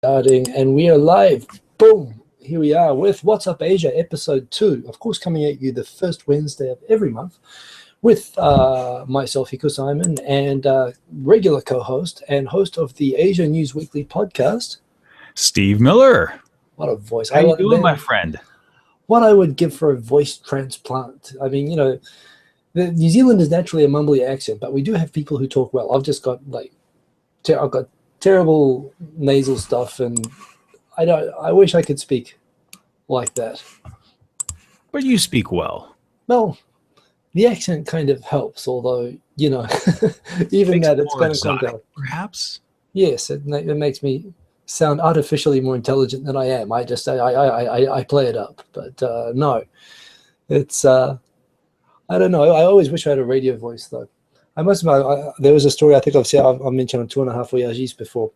Starting, and we are live. Boom! Here we are with What's Up Asia, episode 2. Of course, coming at you the first Wednesday of every month with myself, Hiko Simon, and regular co-host and host of the Asia News Weekly podcast, Steve Miller. What a voice! How you doing, my friend? What I would give for a voice transplant. I mean, you know, New Zealand is naturally a mumbly accent, but we do have people who talk well. I've just got I've got terrible nasal stuff, and I wish I could speak like that. But you speak well. Well, the accent kind of helps, although, you know, even that it's kind of come down. Perhaps. Yes, it makes me sound artificially more intelligent than I am. I play it up, but no, it's I don't know. I always wish I had a radio voice, though. I must admit, there was a story I think I've mentioned on 2.5 Voyages before,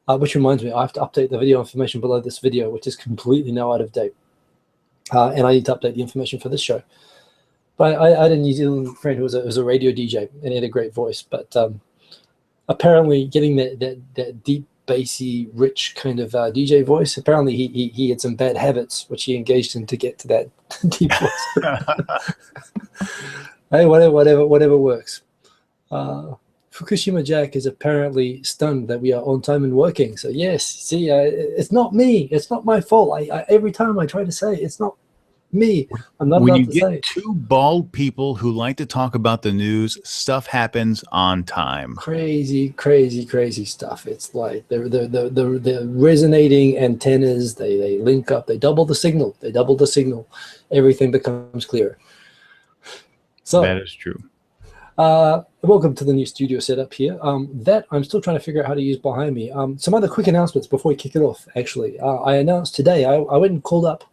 which reminds me, I have to update the video information below this video, which is completely now out of date. And I need to update the information for this show. But I had a New Zealand friend who was a radio DJ, and he had a great voice. But apparently getting that deep, bassy, rich kind of DJ voice, apparently he had some bad habits, which he engaged in to get to that deep voice. Hey, whatever works. Fukushima Jack is apparently stunned that we are on time and working. So yes, see, it's not me. It's not my fault. Every time I try to say it's not me. I'm not allowed to say. When you get two bald people who like to talk about the news, stuff happens on time. Crazy stuff. It's like the resonating antennas. They link up. They double the signal. Everything becomes clearer. So that is true. Welcome to the new studio setup here. That I'm still trying to figure out how to use behind me. Some other quick announcements before we kick it off. Actually, I announced today. I went and called up.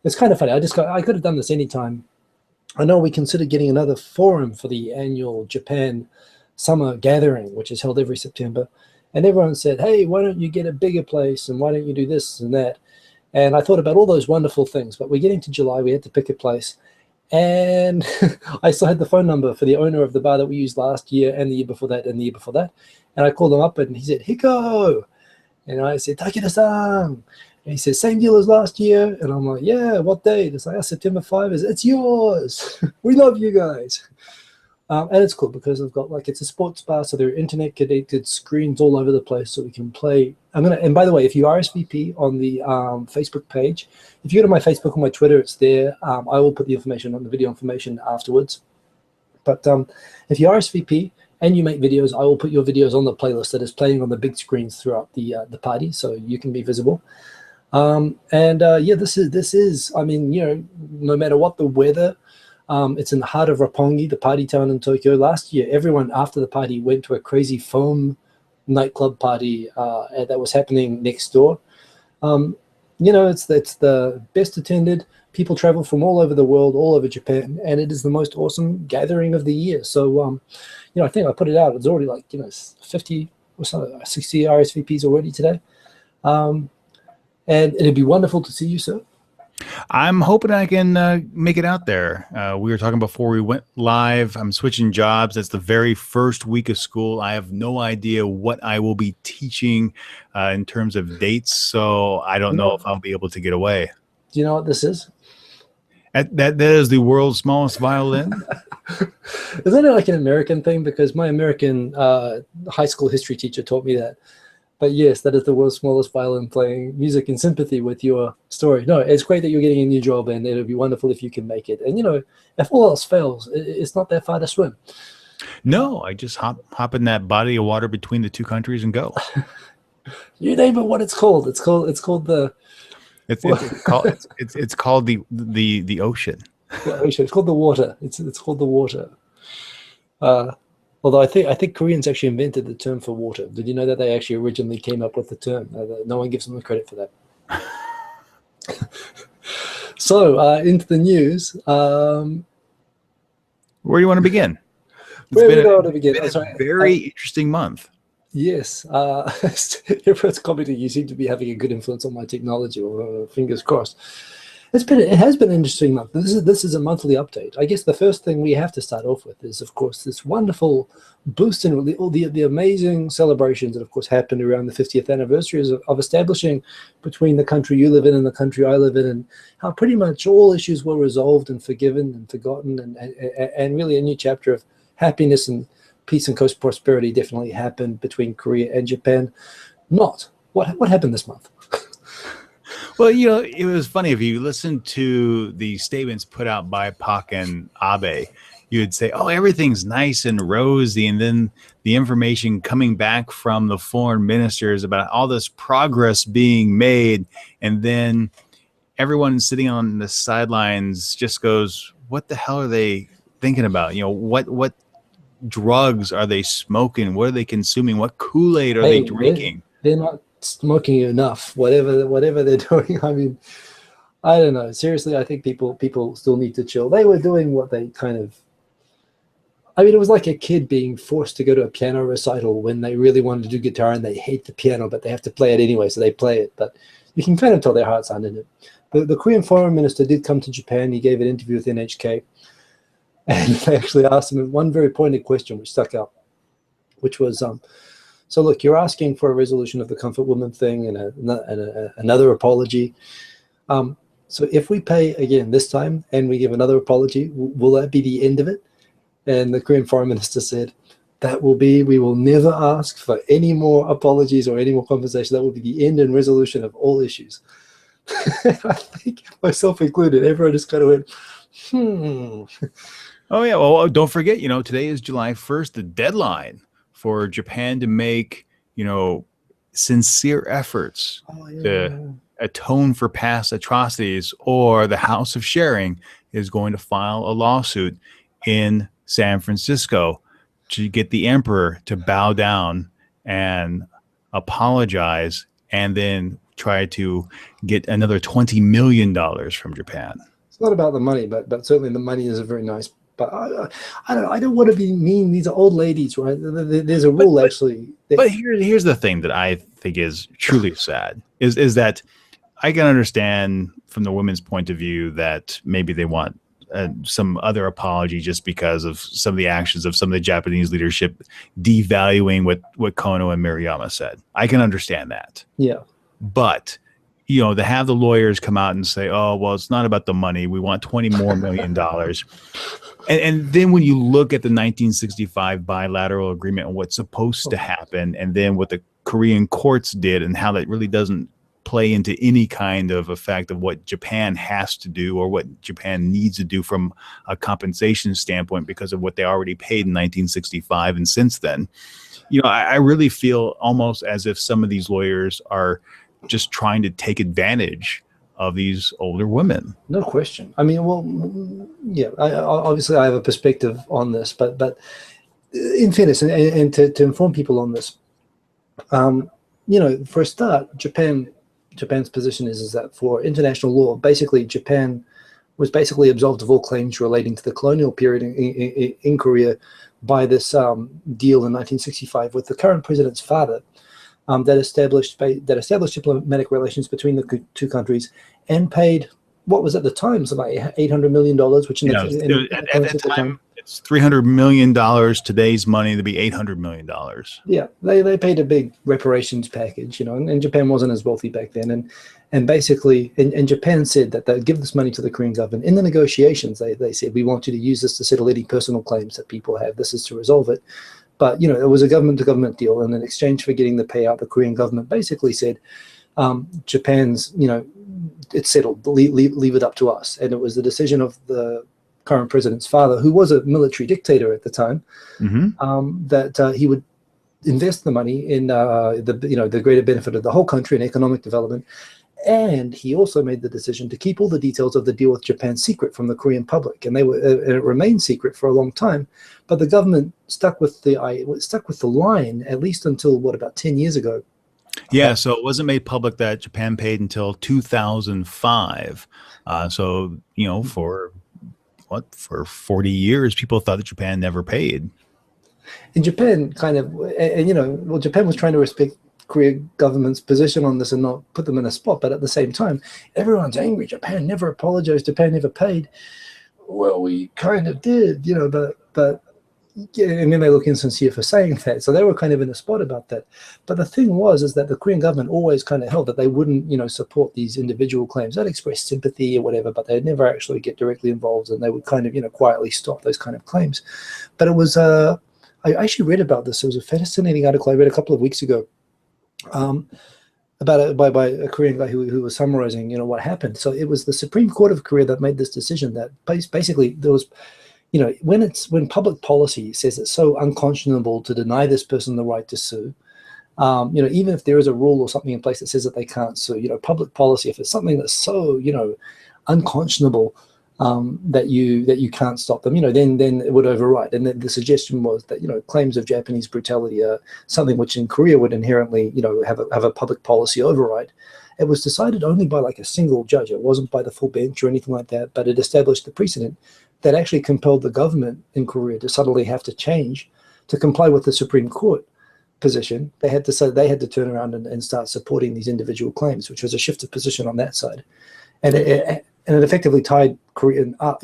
It's kind of funny. I could have done this anytime. I know we considered getting another forum for the annual Japan summer gathering, which is held every September. And everyone said, "Hey, why don't you get a bigger place? And why don't you do this and that?" And I thought about all those wonderful things. But we're getting to July. We had to pick a place. And I still had the phone number for the owner of the bar that we used last year and the year before that and the year before that. And I called him up and he said, "Hiko." And I said, "Takeda-san." And he said, "Same deal as last year." And I'm like, "Yeah, what date?" It's like, September 5. It's yours. We love you guys. And it's cool because I've got it's a sports bar, so there are internet connected screens all over the place so we can play. And by the way, if you RSVP on the Facebook page, if you go to my Facebook or my Twitter, it's there. I will put the information on the video information afterwards. But if you RSVP and you make videos, I will put your videos on the playlist that is playing on the big screens throughout the party, so you can be visible. This is. I mean, you know, no matter what the weather. It's in the heart of Roppongi, the party town in Tokyo. Last year, everyone after the party went to a crazy foam nightclub party that was happening next door. You know, it's the best attended. People travel from all over the world, all over Japan, and it is the most awesome gathering of the year. So, you know, I think I put it out. It's already 50 or so, 60 RSVPs already today. And it'd be wonderful to see you, sir. I'm hoping I can make it out there. We were talking before we went live. I'm switching jobs. It's the very first week of school. I have no idea what I will be teaching in terms of dates, so I don't know if I'll be able to get away. Do you know what this is? That is the world's smallest violin. Isn't it like an American thing? Because my American high school history teacher taught me that. But yes, that is the world's smallest violin, playing music in sympathy with your story. No, it's great that you're getting a new job, and it would be wonderful if you can make it. And, you know, if all else fails, it's not that far to swim. No, I just hop in that body of water between the two countries and go. You name it what it's called. It's called the... It's called the ocean. The ocean. It's called the water. It's called the water. Although I think Koreans actually invented the term for water. Did you know that they actually originally came up with the term? No one gives them the credit for that. So into the news. Where do you want to begin? It's been a very interesting month. Yes. Everyone's commenting, you seem to be having a good influence on my technology, or fingers crossed. It has been an interesting month. This is a monthly update. I guess the first thing we have to start off with is, of course, this wonderful boost in all the amazing celebrations that, of course, happened around the 50th anniversary of establishing between the country you live in and the country I live in, and how pretty much all issues were resolved and forgiven and forgotten, and really a new chapter of happiness and peace and prosperity definitely happened between Korea and Japan. Not what happened this month. Well, you know, it was funny. If you listen to the statements put out by Pak and Abe, you would say, oh, everything's nice and rosy. And then the information coming back from the foreign ministers about all this progress being made. And then everyone sitting on the sidelines just goes, what the hell are they thinking about? You know, what drugs are they smoking? What are they consuming? What Kool-Aid are they drinking? They're not smoking enough, whatever they're doing. I mean, I don't know. Seriously, I think people still need to chill. They were doing what they kind of, I mean, it was like a kid being forced to go to a piano recital when they really wanted to do guitar and they hate the piano, but they have to play it anyway, so they play it. But you can kind of tell their hearts aren't in it. The Korean foreign minister did come to Japan. He gave an interview with NHK, and they actually asked him one very pointed question which stuck out, which was, so look, you're asking for a resolution of the comfort woman thing and another apology. So if we pay again this time and we give another apology, will that be the end of it? And the Korean foreign minister said, we will never ask for any more apologies or any more compensation. That will be the end and resolution of all issues. I think, myself included, everyone just kind of went, Oh, yeah. Well, don't forget, you know, today is July 1st, the deadline for Japan to make, you know, sincere efforts to atone for past atrocities, or the House of Sharing is going to file a lawsuit in San Francisco to get the emperor to bow down and apologize, and then try to get another $20 million from Japan. It's not about the money, but certainly the money is a very nice. But I don't want to be mean. These are old ladies, right? There's a rule, actually. But here's the thing that I think is truly sad is that I can understand from the women's point of view that maybe they want some other apology just because of some of the actions of some of the Japanese leadership devaluing what Kono and Miriyama said. I can understand that. Yeah. But, you know, to have the lawyers come out and say, oh, well, it's not about the money. We want $20 more million. And then when you look at the 1965 bilateral agreement and what's supposed to happen, and then what the Korean courts did and how that really doesn't play into any kind of effect of what Japan has to do or what Japan needs to do from a compensation standpoint because of what they already paid in 1965 and since then, you know, I really feel almost as if some of these lawyers are just trying to take advantage of these older women. No question. I mean, well, yeah, obviously I have a perspective on this, but in fairness, and to inform people on this, you know, for a start, Japan's position is that for international law, basically Japan was basically absolved of all claims relating to the colonial period in Korea by this deal in 1965 with the current president's father. That established diplomatic relations between the two countries and paid what was at the time something like $800 million, which at that time it's $300 million today's money to be $800 million. Yeah, they paid a big reparations package, you know, and Japan wasn't as wealthy back then, and basically, and Japan said that they'd give this money to the Korean government. In the negotiations, they said, we want you to use this to settle any personal claims that people have. This is to resolve it. But, you know, it was a government-to-government deal, and in exchange for getting the payout, the Korean government basically said, Japan's, you know, it's settled, leave it up to us. And it was the decision of the current president's father, who was a military dictator at the time, that he would invest the money in the greater benefit of the whole country and economic development. And he also made the decision to keep all the details of the deal with Japan secret from the Korean public, and it remained secret for a long time. But the government stuck with the line at least until about 10 years ago. Yeah, so it wasn't made public that Japan paid until 2005. So you know, for 40 years, people thought that Japan never paid. In Japan, kind of, and you know, well, Japan was trying to respect Korea government's position on this and not put them in a spot. But at the same time, everyone's angry. Japan never apologized. Japan never paid. Well, we kind of did, but yeah, and then they look insincere for saying that. So they were kind of in a spot about that. But the thing is that the Korean government always kind of held that they wouldn't, support these individual claims. They'd express sympathy or whatever, but they'd never actually get directly involved, and they would kind of, quietly stop those kind of claims. But it was, I actually read about this. It was a fascinating article I read a couple of weeks ago about it by a Korean guy who was summarizing, what happened. So it was the Supreme Court of Korea that made this decision that basically there was, when public policy says it's so unconscionable to deny this person the right to sue, even if there is a rule or something in place that says that they can't sue, public policy, if it's something that's so, unconscionable that you can't stop them, then it would override. And then the suggestion was that, claims of Japanese brutality are something which in Korea would inherently, have a public policy override. It was decided only by like a single judge. It wasn't by the full bench or anything like that, but it established the precedent that actually compelled the government in Korea to suddenly have to change to comply with the Supreme Court position. They had to turn around and start supporting these individual claims, which was a shift of position on that side. And it effectively tied Korea up,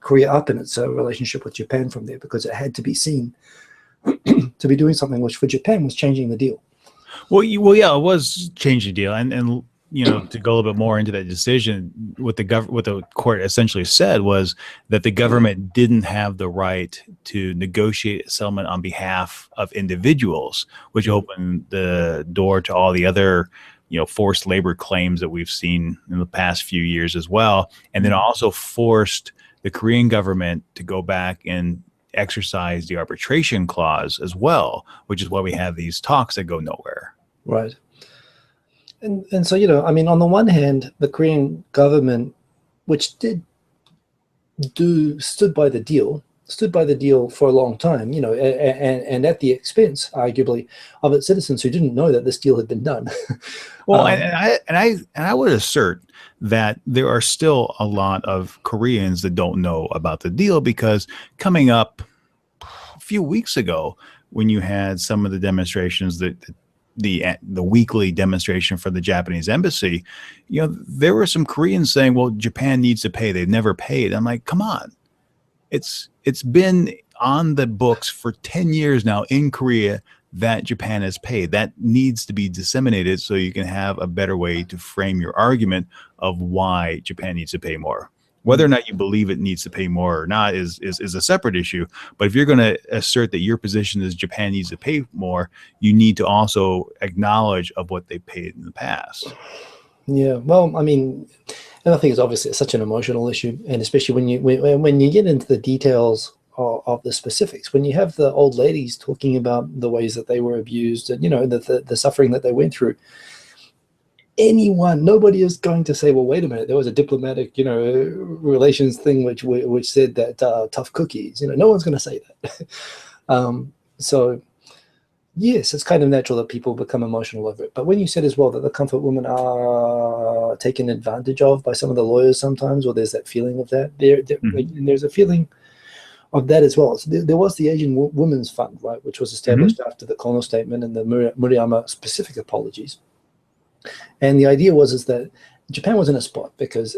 Korea up in its relationship with Japan from there, because it had to be seen to be doing something which for Japan was changing the deal. Well, yeah, it was changing the deal, and to go a little bit more into that decision, what the court essentially said was that the government didn't have the right to negotiate a settlement on behalf of individuals, which opened the door to all the other forced labor claims that we've seen in the past few years as well, and then also forced the Korean government to go back and exercise the arbitration clause as well, which is why we have these talks that go nowhere. Right. And so, on the one hand, the Korean government, which stood by the deal for a long time, and at the expense, arguably, of its citizens who didn't know that this deal had been done. Well, and I would assert that there are still a lot of Koreans that don't know about the deal, because coming up a few weeks ago, when you had some of the demonstrations that the weekly demonstration for the Japanese embassy, there were some Koreans saying, well, Japan needs to pay. They've never paid. I'm like, come on. It's been on the books for 10 years now in Korea that Japan has paid. That needs to be disseminated so you can have a better way to frame your argument of why Japan needs to pay more. Whether or not you believe it needs to pay more or not is a separate issue. But if you're going to assert that your position is Japan needs to pay more, you need to also acknowledge of what they paid in the past. Yeah, well, and I think it's obviously such an emotional issue, and especially when you get into the details of the specifics, when you have the old ladies talking about the ways that they were abused and the suffering that they went through. Nobody is going to say, well, wait a minute, there was a diplomatic, relations thing which said that tough cookies. No one's going to say that. So, yes, it's kind of natural that people become emotional over it. But when you said as well that the comfort women are taken advantage of by some of the lawyers sometimes, or there's that feeling of that, and there's a feeling of that as well. So there was the Asian Women's Fund, right, which was established after the Kono Statement and the Murayama specific apologies. And the idea was that Japan was in a spot because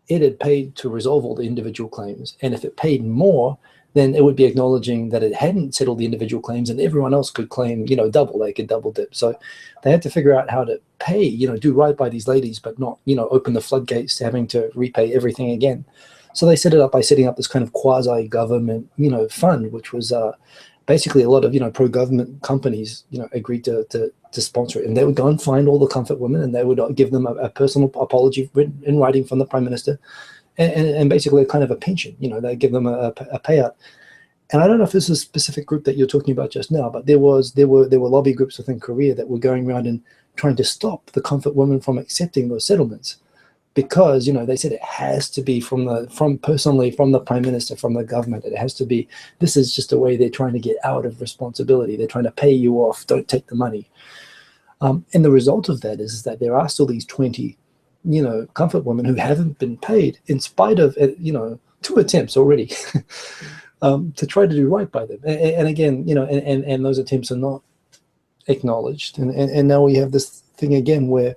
it had paid to resolve all the individual claims. And if it paid more, then it would be acknowledging that it hadn't settled the individual claims and everyone else could claim, double. They could double dip. So they had to figure out how to pay, do right by these ladies, but not, open the floodgates to having to repay everything again. So they set it up by setting up this kind of quasi-government, fund, which was basically a lot of, pro-government companies, agreed to sponsor it. And they would go and find all the comfort women and they would give them a personal apology written in writing from the Prime Minister and basically a kind of a pension, they give them a payout. And I don't know if this is a specific group that you're talking about just now, but there were lobby groups within Korea that were going around and trying to stop the comfort women from accepting those settlements. Because, they said it has to be from the Prime Minister, from the government. It has to be, this is just a way they're trying to get out of responsibility. They're trying to pay you off, don't take the money. And the result of that is that there are still these 20, comfort women who haven't been paid in spite of, 2 attempts already to try to do right by them. And again, and those attempts are not acknowledged, and now we have this thing again where,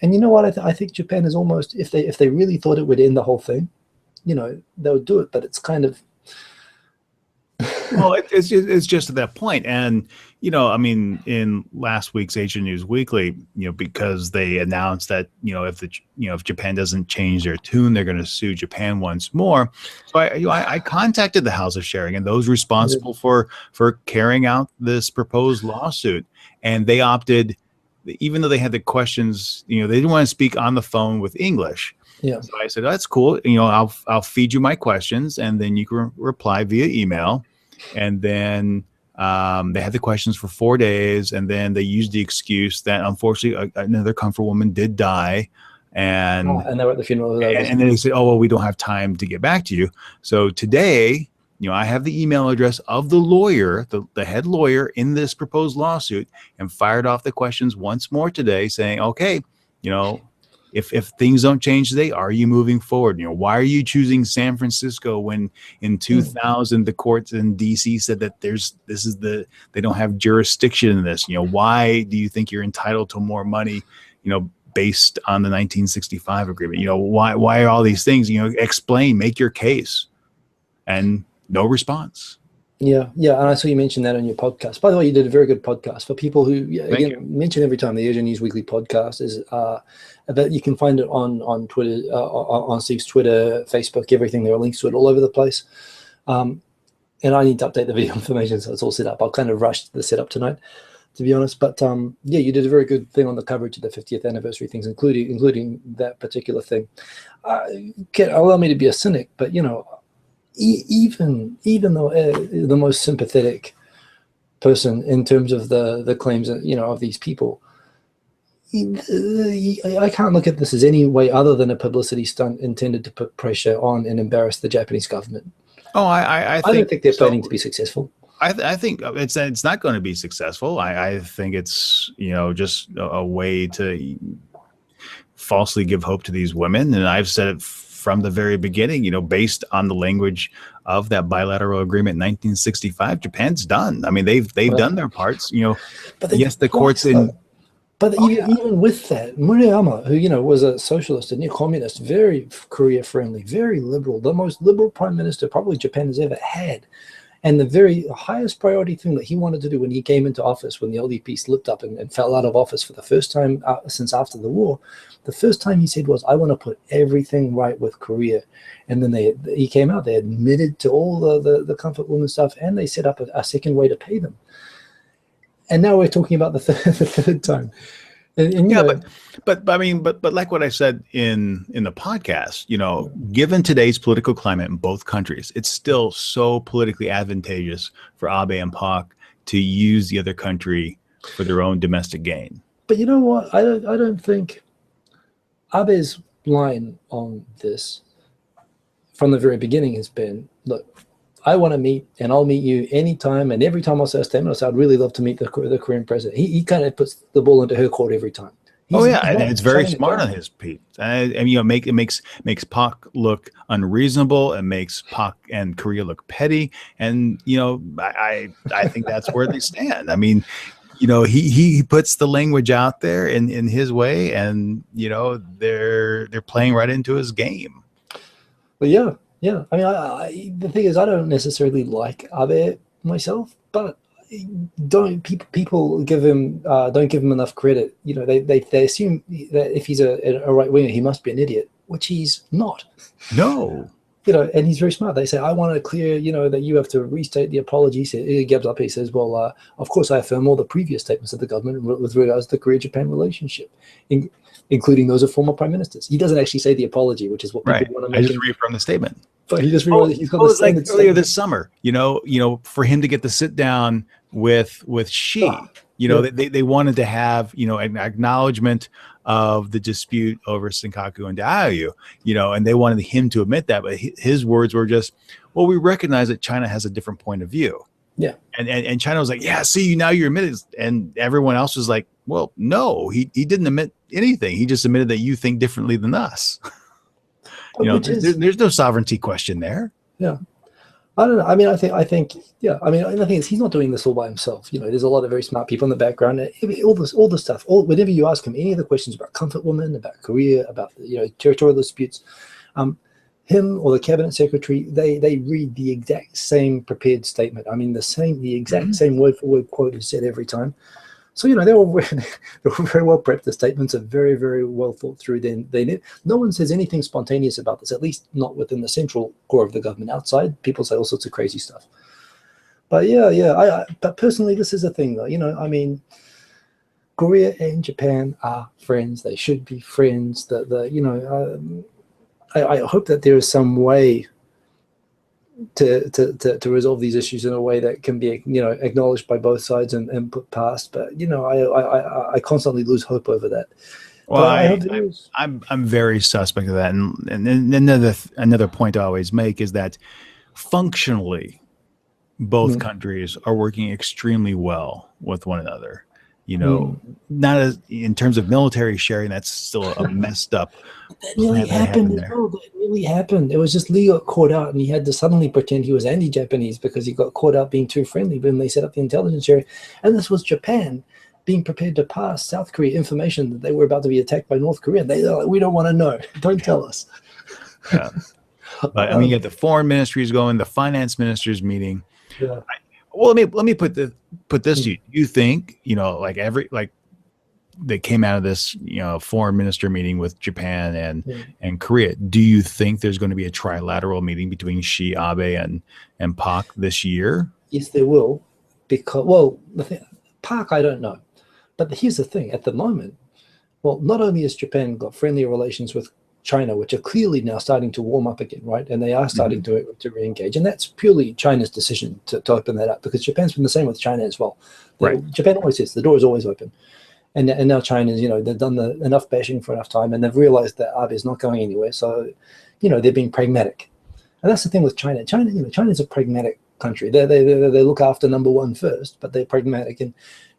and you know what, I think Japan is almost, if they really thought it would end the whole thing, you know, they would do it, but it's kind of well, it's just at that point. And, you know, I mean, in last week's Asian News Weekly, you know, because they announced that, you know, if Japan doesn't change their tune, they're going to sue Japan once more. So I contacted the House of Sharing and those responsible for carrying out this proposed lawsuit. And they opted, even though they had the questions, you know, they didn't want to speak on the phone with English. Yeah. So I said, oh, that's cool. You know, I'll feed you my questions and then you can reply via email. And then they had the questions for 4 days, and then they used the excuse that unfortunately another comfort woman did die, and they were at the funeral. And then they said, "Oh well, we don't have time to get back to you." So today, you know, I have the email address of the lawyer, the head lawyer in this proposed lawsuit, and fired off the questions once more today, saying, "Okay, you know, if things don't change today, are you moving forward? You know, why are you choosing San Francisco when in 2000 the courts in DC said that they don't have jurisdiction in this? You know, why do you think you're entitled to more money, you know, based on the 1965 agreement? You know, why are all these things? You know, explain, make your case." And no response. Yeah, and I saw you mention that on your podcast. By the way, you did a very good podcast. For people who mention every time, the Asian News Weekly podcast is that you can find it on Twitter, on Steve's Twitter, Facebook, everything. There are links to it all over the place. And I need to update the video information so it's all set up. I'll kind of rush the setup tonight, to be honest. But yeah, you did a very good thing on the coverage of the 50th anniversary things, including that particular thing. Allow me to be a cynic, but you know, even though the most sympathetic person in terms of the claims, you know, of these people, I can't look at this as any way other than a publicity stunt intended to put pressure on and embarrass the Japanese government. Oh, I don't think they're planning to be successful. I think it's not going to be successful. I think it's, you know, just a way to falsely give hope to these women. And I've said it from the very beginning, you know, based on the language of that bilateral agreement in 1965, Japan's done. I mean, they've done their parts, you know. But yes, the courts in. But even with that, Murayama, who, you know, was a socialist and a communist, very Korea friendly, very liberal, the most liberal prime minister probably Japan has ever had. And the very highest priority thing that he wanted to do when he came into office, when the LDP slipped up and fell out of office for the first time since after the war, the first time he said was, I want to put everything right with Korea. And then he came out, they admitted to all the comfort women stuff, and they set up a second way to pay them. And now we're talking about the third time. And yeah, but I mean, but like what I said in the podcast, you know, given today's political climate in both countries, it's still so politically advantageous for Abe and Park to use the other country for their own domestic gain. But you know what? I don't think Abe's line on this from the very beginning has been, look, I want to meet, and I'll meet you anytime, and every time I'll say a statement, I'll say, I'd really love to meet the Korean president. He kind of puts the ball into her court every time. And it's very smart on his piece. And you know, it makes Park look unreasonable, and makes Park and Korea look petty. And you know, I think that's where they stand. I mean, you know, he puts the language out there in his way, and you know, they're playing right into his game. But yeah. I mean, the thing is, I don't necessarily like Abe myself, but people give him don't give him enough credit. You know, they assume that if he's a right winger, he must be an idiot, which he's not. No. You know, and he's very smart. They say, I want to clear, you know, that you have to restate the apology. He gives up. He says, well, of course, I affirm all the previous statements of the government with regards to the Korea-Japan relationship, including those of former prime ministers. He doesn't actually say the apology, which is what people want to make. I just read from the statement. But he just realized he's got the like earlier this summer, you know, for him to get the sit down with Xi, you know, they wanted to have, you know, an acknowledgement of the dispute over Senkaku and Diaoyu, you know, and they wanted him to admit that, but his words were just, well, we recognize that China has a different point of view. Yeah. And China was like, yeah, see, now you're admitted. And everyone else was like, well, no, he didn't admit anything. He just admitted that you think differently than us. You know, there's no sovereignty question there. Yeah. I don't know. I mean, yeah. I mean, the thing is, he's not doing this all by himself. You know, there's a lot of very smart people in the background. All this stuff. Whenever you ask him any of the questions about comfort women, about Korea, about territorial disputes, him or the cabinet secretary, they read the exact same prepared statement. I mean, the exact same word for word quote is said every time. So they're all very well prepped. The statements are very, very well thought through. No one says anything spontaneous about this, at least not within the central core of the government. Outside, people say all sorts of crazy stuff. But but personally, this is the thing, though. I mean, Korea and Japan are friends. They should be friends. I hope that there is some way to resolve these issues in a way that can be acknowledged by both sides and put past. But I constantly lose hope over that. Well, I'm very suspect of that, and another point I always make is that functionally both countries are working extremely well with one another. Not as in terms of military sharing, that's still a messed up. That really happened as well. That really happened. It was just Lee got caught out, and he had to suddenly pretend he was anti-Japanese because he got caught out being too friendly when they set up the intelligence sharing. And this was Japan being prepared to pass South Korea information that they were about to be attacked by North Korea. They're like, we don't want to know. Don't tell us. Yeah. But I mean, you get the foreign ministries going, the finance ministers meeting. Yeah. Well, let me put this to you. You think, they came out of this, foreign minister meeting with Japan and Korea. Do you think there's going to be a trilateral meeting between Xi, Abe, and Park this year? Yes, there will. Park, I don't know. But here's the thing. At the moment, not only has Japan got friendly relations with China, which are clearly now starting to warm up again, right? And they are starting to re-engage. And that's purely China's decision to open that up, because Japan's been the same with China as well. Right. Japan always says the door is always open. And now China's, they've done enough bashing for enough time, and they've realized that Abe is not going anywhere. So, they're being pragmatic. And that's the thing with China. China's a pragmatic country. They look after number one first, but they're pragmatic. And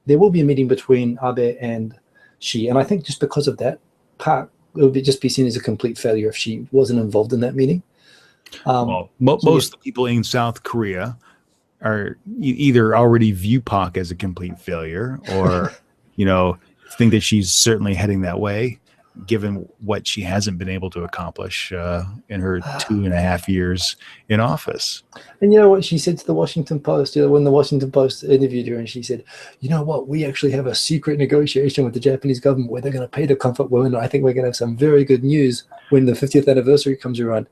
there will be a meeting between Abe and Xi. And I think just because of that, Park, it would just be seen as a complete failure if she wasn't involved in that meeting. Most of the people in South Korea are either already view Park as a complete failure, or think that she's certainly heading that way, given what she hasn't been able to accomplish in her 2.5 years in office. And you know what she said to the Washington Post, when the Washington Post interviewed her, and she said, you know what, we actually have a secret negotiation with the Japanese government where they're going to pay the comfort women. I think we're going to have some very good news when the 50th anniversary comes around,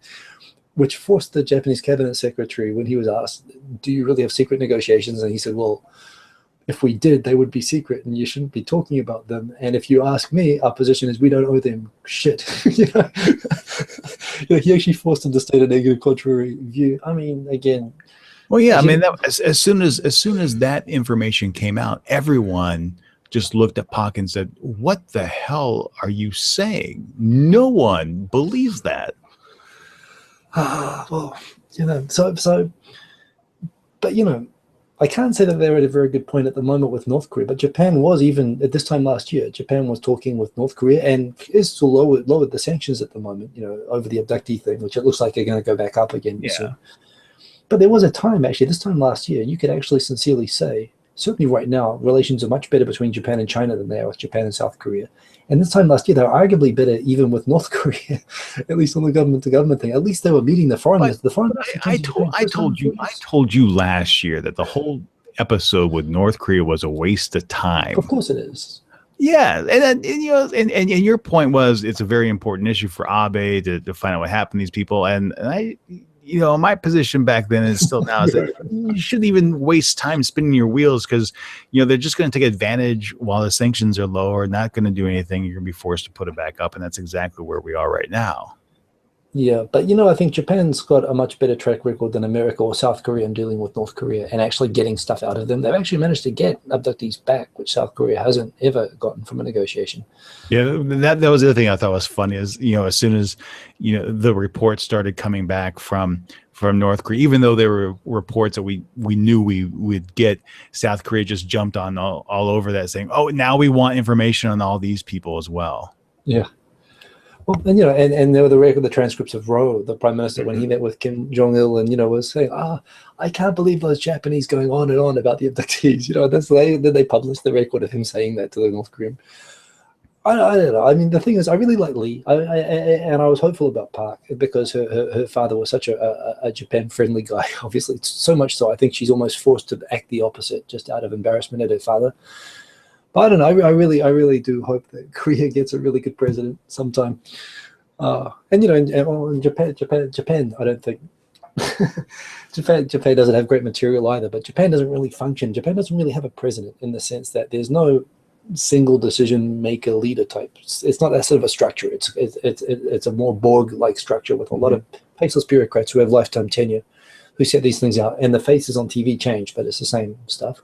which forced the Japanese cabinet secretary, when he was asked, do you really have secret negotiations? And he said, well, if we did, they would be secret, and you shouldn't be talking about them. And if you ask me, our position is we don't owe them shit. He actually forced them to state a negative, contrary view. I mean, again. Well, yeah. I mean, as soon as that information came out, everyone just looked at Park and said, "What the hell are you saying?" No one believes that. But I can't say that they're at a very good point at the moment with North Korea, but Japan was, even at this time last year, Japan was talking with North Korea and is still lowered the sanctions at the moment, over the abductee thing, which it looks like they're going to go back up again soon. But there was a time, actually, this time last year, you could actually sincerely say, certainly right now, relations are much better between Japan and China than they are with Japan and South Korea. And this time last year, they were arguably better even with North Korea, at least on the government-to-government thing. At least they were meeting the foreigners. I told you last year that the whole episode with North Korea was a waste of time. Of course it is. Yeah, and your point was it's a very important issue for Abe to find out what happened to these people. And I, my position back then is still now is that you shouldn't even waste time spinning your wheels, because they're just going to take advantage while the sanctions are low, or not going to do anything. You're going to be forced to put it back up, and that's exactly where we are right now. Yeah, but I think Japan's got a much better track record than America or South Korea in dealing with North Korea and actually getting stuff out of them. They've actually managed to get abductees back, which South Korea hasn't ever gotten from a negotiation. Yeah, that was the other thing I thought was funny is, as soon as, the reports started coming back from North Korea, even though there were reports that we knew we would get, South Korea just jumped on all over that, saying, oh, now we want information on all these people as well. Yeah. Well, and and there were the transcripts of Roe, the prime minister, when he met with Kim Jong-il, and was saying, I can't believe those Japanese going on and on about the abductees. Then they published the record of him saying that to the North Korean. I don't know. I mean, the thing is, I really like Lee, and I was hopeful about Park because her father was such a Japan-friendly guy. Obviously, so much so I think she's almost forced to act the opposite just out of embarrassment at her father. But I don't know. I really do hope that Korea gets a really good president sometime. In Japan, I don't think Japan doesn't have great material either. But Japan doesn't really function. Japan doesn't really have a president in the sense that there's no single decision maker leader type. It's not that sort of a structure. It's a more Borg-like structure with a lot of faceless bureaucrats who have lifetime tenure, who set these things out. And the faces on TV change, but it's the same stuff.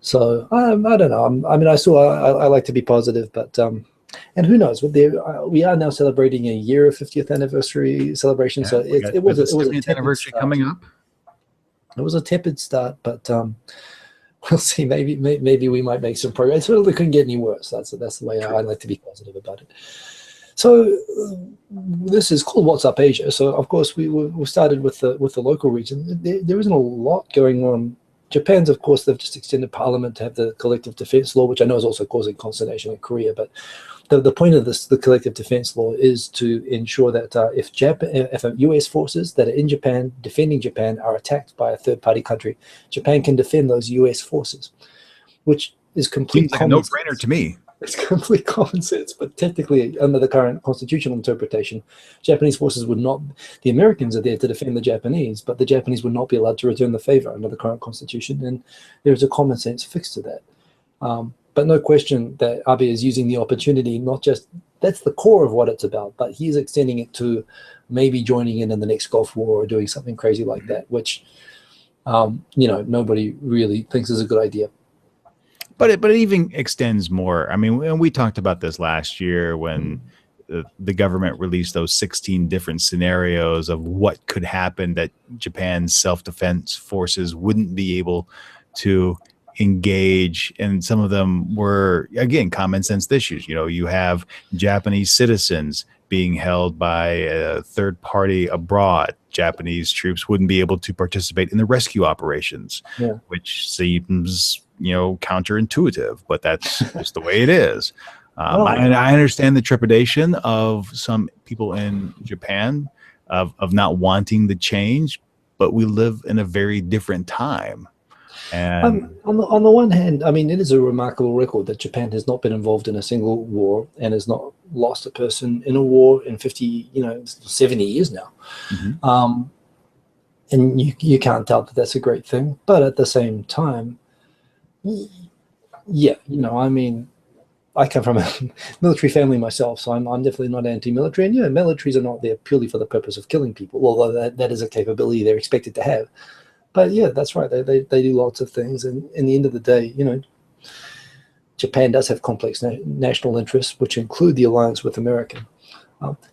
So I don't know. I mean, I like to be positive, but and who knows? We are now celebrating a year of 50th anniversary celebration. Yeah, so it was a 50th anniversary coming up. It was a tepid start, but we'll see. Maybe we might make some progress. It certainly couldn't get any worse. That's the way I like to be positive about it. So this is called What's Up Asia. So of course we started with the local region. There isn't a lot going on. Japan's, of course, they've just extended parliament to have the collective defense law, which I know is also causing consternation in Korea. But the point of the collective defense law is to ensure that if U.S. forces that are in Japan, defending Japan, are attacked by a third-party country, Japan can defend those U.S. forces, which is complete like a no-brainer to me. It's complete common sense, but technically, under the current constitutional interpretation, Japanese forces would not. The Americans are there to defend the Japanese, but the Japanese would not be allowed to return the favor under the current constitution, and there's a common sense fix to that. But no question that Abe is using the opportunity. Not just that's the core of what it's about, but he's extending it to maybe joining in the next Gulf War or doing something crazy like that, which nobody really thinks is a good idea. But it even extends more. I mean, we talked about this last year when the government released those 16 different scenarios of what could happen that Japan's self-defense forces wouldn't be able to engage. And some of them were, again, common sense issues. You have Japanese citizens being held by a third party abroad. Japanese troops wouldn't be able to participate in the rescue operations, which seems counterintuitive, but that's just the way it is. I understand the trepidation of some people in Japan of not wanting the change, but we live in a very different time. And on the one hand, I mean, it is a remarkable record that Japan has not been involved in a single war and has not lost a person in a war in 70 years now. And you can't doubt that that's a great thing. But at the same time, yeah, I mean, I come from a military family myself, so I'm definitely not anti-military. And militaries are not there purely for the purpose of killing people, although that is a capability they're expected to have. But yeah, that's right. They do lots of things, and in the end of the day, Japan does have complex national interests, which include the alliance with America.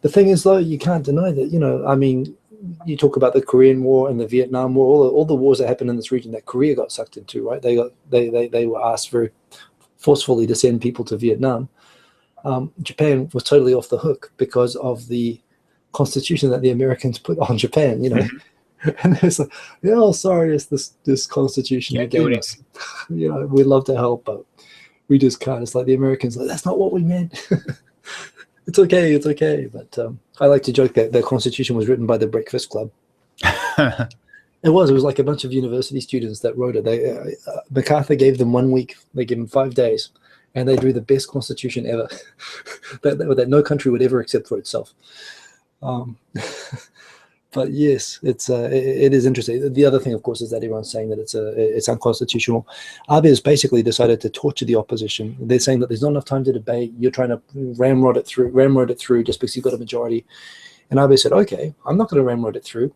The thing is, though, you can't deny that. I mean, you talk about the Korean War and the Vietnam War, all the wars that happened in this region that Korea got sucked into, right? They were asked very forcefully to send people to Vietnam. Japan was totally off the hook because of the constitution that the Americans put on Japan. And it's like, sorry, it's this constitution you gave us. We'd love to help, but we just can't. It's like the Americans, like, that's not what we meant. It's okay. But I like to joke that the Constitution was written by the Breakfast Club. It was like a bunch of university students that wrote it. MacArthur gave them 1 week. They gave them 5 days, and they drew the best Constitution ever that no country would ever accept for itself. But yes, it is interesting. The other thing, of course, is that everyone's saying that it's unconstitutional. Abe has basically decided to torture the opposition. They're saying that there's not enough time to debate. You're trying to ramrod it through just because you've got a majority. And Abe said, okay, I'm not going to ramrod it through.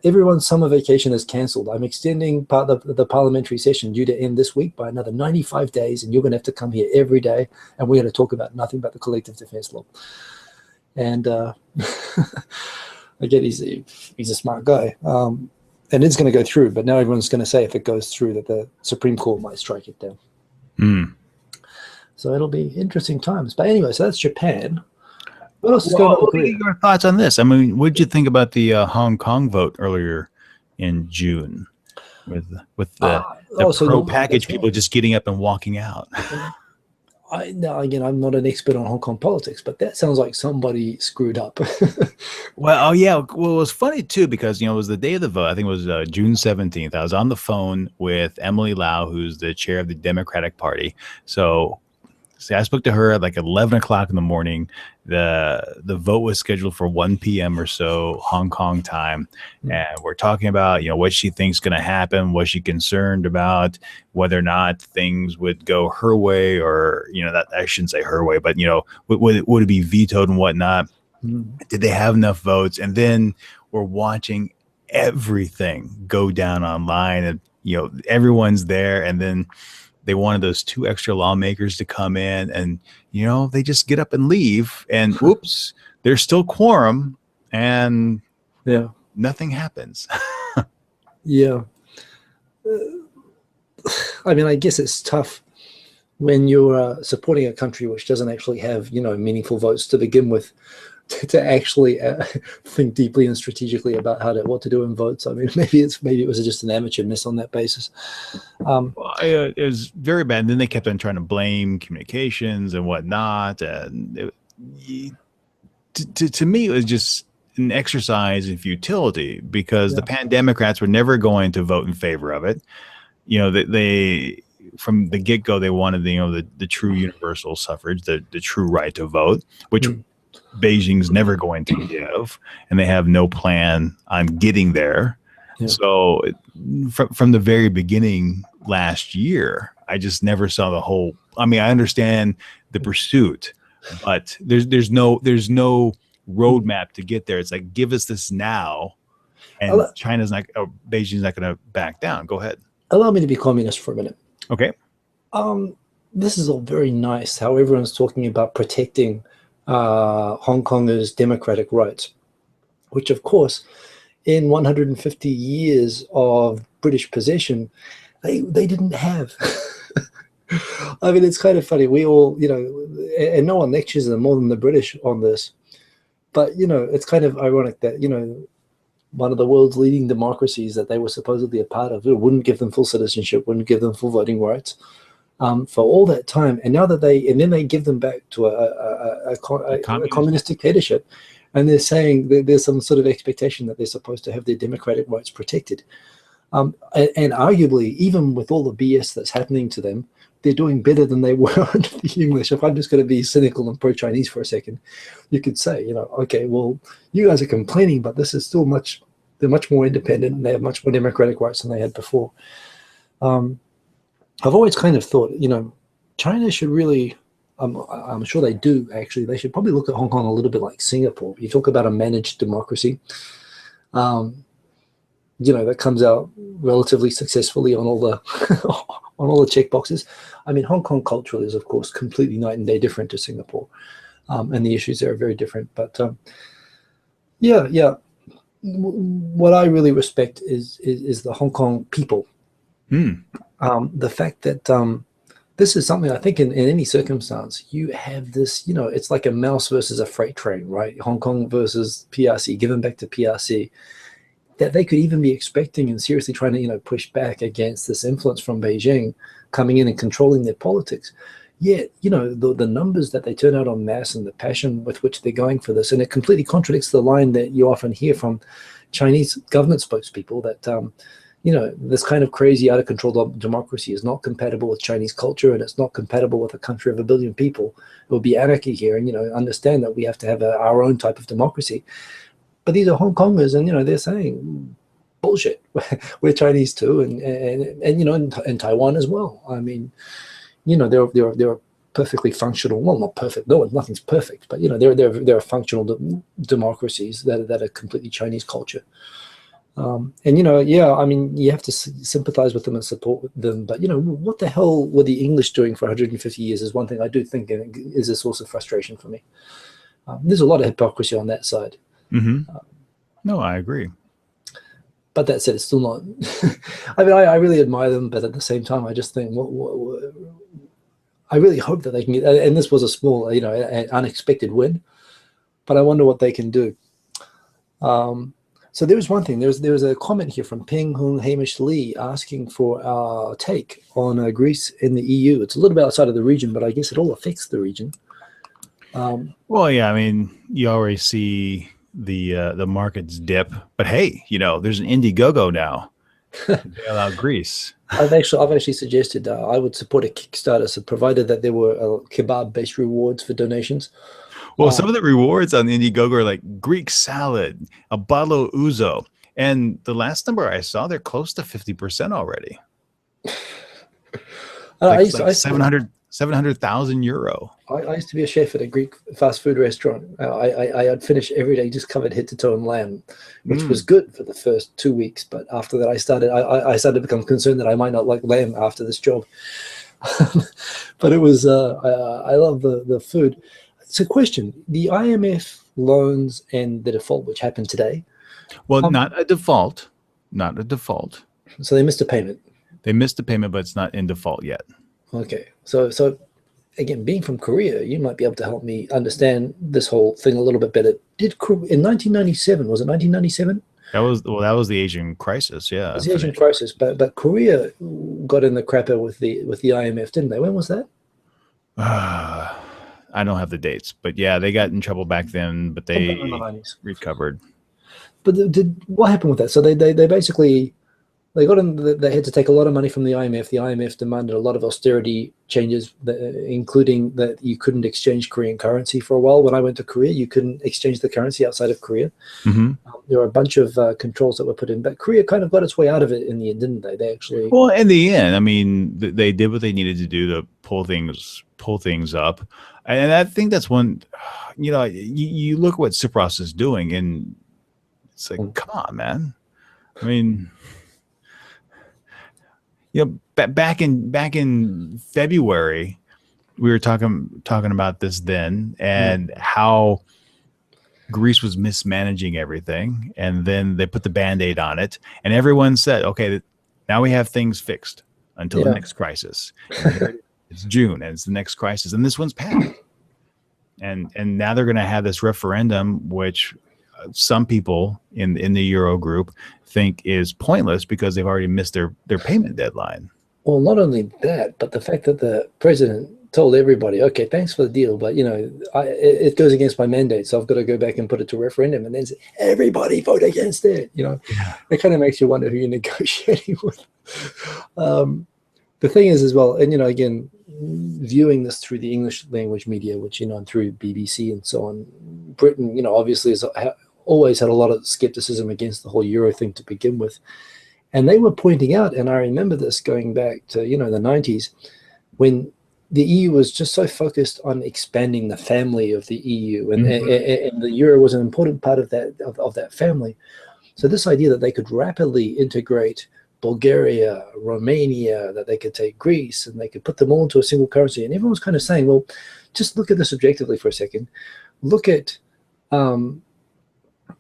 Everyone's summer vacation is cancelled. I'm extending the parliamentary session due to end this week by another 95 days, and you're going to have to come here every day, and we're going to talk about nothing but the collective defense law. And again, he's a smart guy, and it's going to go through. But now everyone's going to say if it goes through that the Supreme Court might strike it down. So it'll be interesting times. But anyway, so that's Japan. What else is going on in What are Korea? your thoughts on this? I mean, what did you think about the Hong Kong vote earlier in June with the So pro package that's people right. just getting up and walking out? Now, again, I'm not an expert on Hong Kong politics, but that sounds like somebody screwed up. Well, oh yeah. Well, it was funny too because it was the day of the vote. I think it was June 17th. I was on the phone with Emily Lau, who's the chair of the Democratic Party. So, see, I spoke to her at like 11 o'clock in the morning. The vote was scheduled for 1 p.m. or so Hong Kong time, and we're talking about what she thinks going to happen. Was she concerned about whether or not things would go her way, or that I shouldn't say her way, but would it be vetoed and whatnot? Did they have enough votes? And then we're watching everything go down online, and everyone's there, and then they wanted those 2 extra lawmakers to come in, and they just get up and leave, and oops, there's still quorum, and Yeah. nothing happens. Yeah. I mean, I guess it's tough when you're supporting a country which doesn't actually have, meaningful votes to begin with, to actually think deeply and strategically about what to do in votes. I mean, maybe it was just an amateur miss on that basis. Well, it was very bad. And then they kept on trying to blame communications and whatnot. And to me, it was just an exercise in futility because the Pan-Democrats were never going to vote in favor of it. They from the get-go, they wanted the true universal suffrage, the true right to vote, which Beijing's never going to give, and they have no plan on getting there. Yeah. So from the very beginning last year, I just never saw the whole. I mean, I understand the pursuit, but there's no roadmap to get there. It's like, give us this now, and Beijing's not going to back down. Go ahead. Allow me to be communist for a minute. Okay. This is all very nice. How everyone's talking about protecting Hong Kongers' democratic rights, which, of course, in 150 years of British possession, they didn't have. I mean, it's kind of funny. We all, and no one lectures them more than the British on this. But, it's kind of ironic that, one of the world's leading democracies that they were supposedly a part of, wouldn't give them full citizenship, wouldn't give them full voting rights for all that time. And now that then they give them back to a communist dictatorship. And they're saying that there's some sort of expectation that they're supposed to have their democratic rights protected. And arguably, even with all the BS that's happening to them, they're doing better than they were under the English. If I'm just going to be cynical and pro-Chinese for a second, you could say, okay, well, you guys are complaining, but this is still they're much more independent, and they have much more democratic rights than they had before. I've always kind of thought, China should really, I'm sure they do actually, they should probably look at Hong Kong a little bit like Singapore. You talk about a managed democracy, that comes out relatively successfully on all the on all the check boxes. I mean, Hong Kong culturally is, of course, completely night and day different to Singapore, and the issues there are very different. But what I really respect is the Hong Kong people. The fact that this is something I think in any circumstance, you have this, it's like a mouse versus a freight train, right? Hong Kong versus PRC, given back to PRC, that they could even be expecting and seriously trying to, push back against this influence from Beijing coming in and controlling their politics. Yet, the numbers that they turn out en masse and the passion with which they're going for this, and it completely contradicts the line that you often hear from Chinese government spokespeople that, this kind of crazy, out of control democracy is not compatible with Chinese culture, and it's not compatible with a country of 1 billion people. It will be anarchy here, and, understand that we have to have our own type of democracy. But these are Hong Kongers, and, they're saying, bullshit. We're Chinese too, and Taiwan as well. I mean, they're perfectly functional. Well, not perfect. No, nothing's perfect, but they're functional democracies that are completely Chinese culture. I mean, you have to sympathize with them and support them. But what the hell were the English doing for 150 years? Is one thing I do think is a source of frustration for me. There's a lot of hypocrisy on that side. No, I agree. But that said, it's still not. I mean, I really admire them, but at the same time, I just think, I really hope that they can get. And this was a small, an unexpected win. but I wonder what they can do. So there was one thing. There was a comment here from Peng Hung Hamish Lee asking for our take on Greece in the EU. It's a little bit outside of the region, but I guess it all affects the region. Well, yeah, I mean, you already see the markets dip, but hey, you know, there's an Indiegogo now to bail out Greece. I've actually suggested I would support a Kickstarter, so provided that there were kebab-based rewards for donations. Well, some of the rewards on Indiegogo are like Greek salad, a bottle of ouzo, and the last number I saw, they're close to 50% already. Like 700,000 euro. I used to be a chef at a Greek fast food restaurant. I'd finish every day just covered head to toe in lamb, which was good for the first 2 weeks. But after that, I started to become concerned that I might not like lamb after this job. But it was I love the food. It's a question. The IMF loans and the default, which happened today. Well, not a default. Not a default. So they missed a payment. They missed a payment, but it's not in default yet. Okay. So again, being from Korea, you might be able to help me understand this whole thing a little bit better. In 1997, was it 1997? That was the Asian crisis, yeah. It was the Asian crisis, but Korea got in the crapper with the IMF, didn't they? When was that? I don't have the dates, but yeah, they got in trouble back then, but they recovered. But what happened with that? So they basically got in. They had to take a lot of money from the IMF. The IMF demanded a lot of austerity changes, including that you couldn't exchange Korean currency for a while. When I went to Korea, you couldn't exchange the currency outside of Korea. There were a bunch of controls that were put in, but Korea kind of got its way out of it in the end, didn't they? They actually. Well, in the end, I mean, they did what they needed to do to pull things up. And I think that's one, you know, you look at what Cypros is doing, and it's like, come on, man. I mean, you know, back in February, we were talking about this then, and how Greece was mismanaging everything, and then they put the Band-Aid on it, and everyone said, okay, now we have things fixed until the next crisis. It's June, and it's the next crisis, and this one's passed. And now they're going to have this referendum, which some people in the Euro group think is pointless because they've already missed their payment deadline. Well, not only that, but the fact that the president told everybody, okay, thanks for the deal, but, you know, it goes against my mandate, so I've got to go back and put it to referendum, and then say, everybody vote against it. You know, it kind of makes you wonder who you're negotiating with. The thing is as well, and, you know, again, viewing this through the English language media, which, you know, and through BBC and so on, Britain, you know, obviously has always had a lot of skepticism against the whole Euro thing to begin with. And they were pointing out, and I remember this going back to, you know, the 90s, when the EU was just so focused on expanding the family of the EU, and the Euro was an important part of that family. So this idea that they could rapidly integrate Bulgaria, Romania, that they could take Greece, and they could put them all into a single currency. And everyone was kind of saying, well, just look at this objectively for a second. Look at,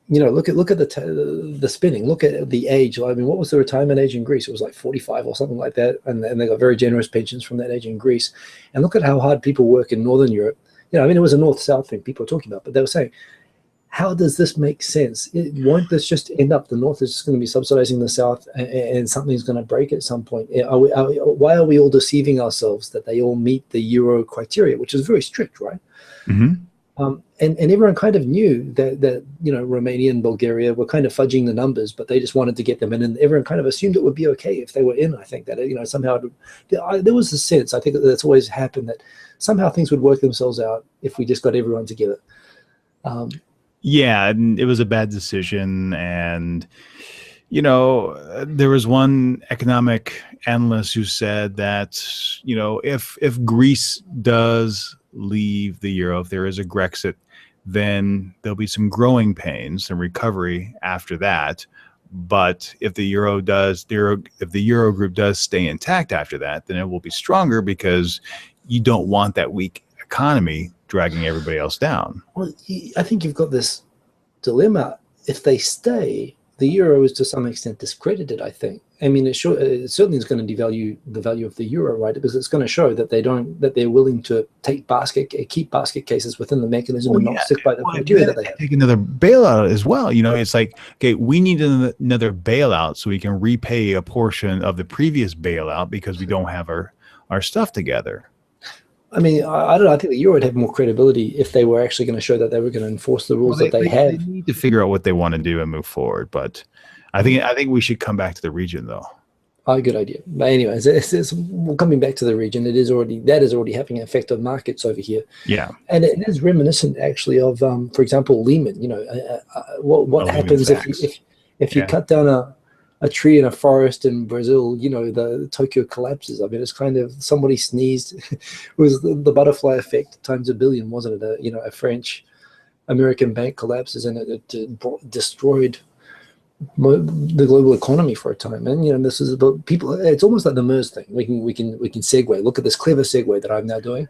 you know, look at the spending. Look at the age. I mean, what was the retirement age in Greece? It was like 45 or something like that. And they got very generous pensions from that age in Greece. And look at how hard people work in Northern Europe. You know, I mean, it was a North-South thing people were talking about, but they were saying, how does this make sense? Won't this just end up the North is just going to be subsidizing the South, and something's going to break at some point? Why are we all deceiving ourselves that they all meet the Euro criteria, which is very strict, right? And everyone kind of knew that you know, Romania and Bulgaria were kind of fudging the numbers, but they just wanted to get them in, and everyone kind of assumed it would be okay if they were in. I think that, you know, somehow there was a sense, I think that's always happened, that somehow things would work themselves out if we just got everyone together. Yeah, and it was a bad decision. And, you know, there was one economic analyst who said that, you know, if Greece does leave the Euro, if there is a Grexit, then there'll be some growing pains and recovery after that. But if the Euro group does stay intact after that, then it will be stronger, because you don't want that weak economy dragging everybody else down. Well, I think you've got this dilemma. If they stay, the euro is to some extent discredited, I think. I mean, it certainly is going to devalue the value of the euro, right? Because it's going to show that they're willing to keep basket cases within the mechanism and not stick by the criteria that they have. Take another bailout as well. You know, it's like, okay, we need another bailout so we can repay a portion of the previous bailout because we don't have our stuff together. I mean, I don't know. I think the euro would have more credibility if they were actually going to show that they were going to enforce the rules that they have. They need to figure out what they want to do and move forward. But I think we should come back to the region, though. Oh, good idea. But anyways, we're coming back to the region. That is already having an effect on markets over here. Yeah, and it is reminiscent actually of, for example, Lehman. You know, what happens if you cut down a tree in a forest in Brazil, you know, the Tokyo collapses. I mean, it's kind of somebody sneezed. It was the butterfly effect times a billion, wasn't it? A French American bank collapses and it destroyed the global economy for a time. And, you know, this is about people. It's almost like the MERS thing. We can segue. Look at this clever segue that I'm now doing.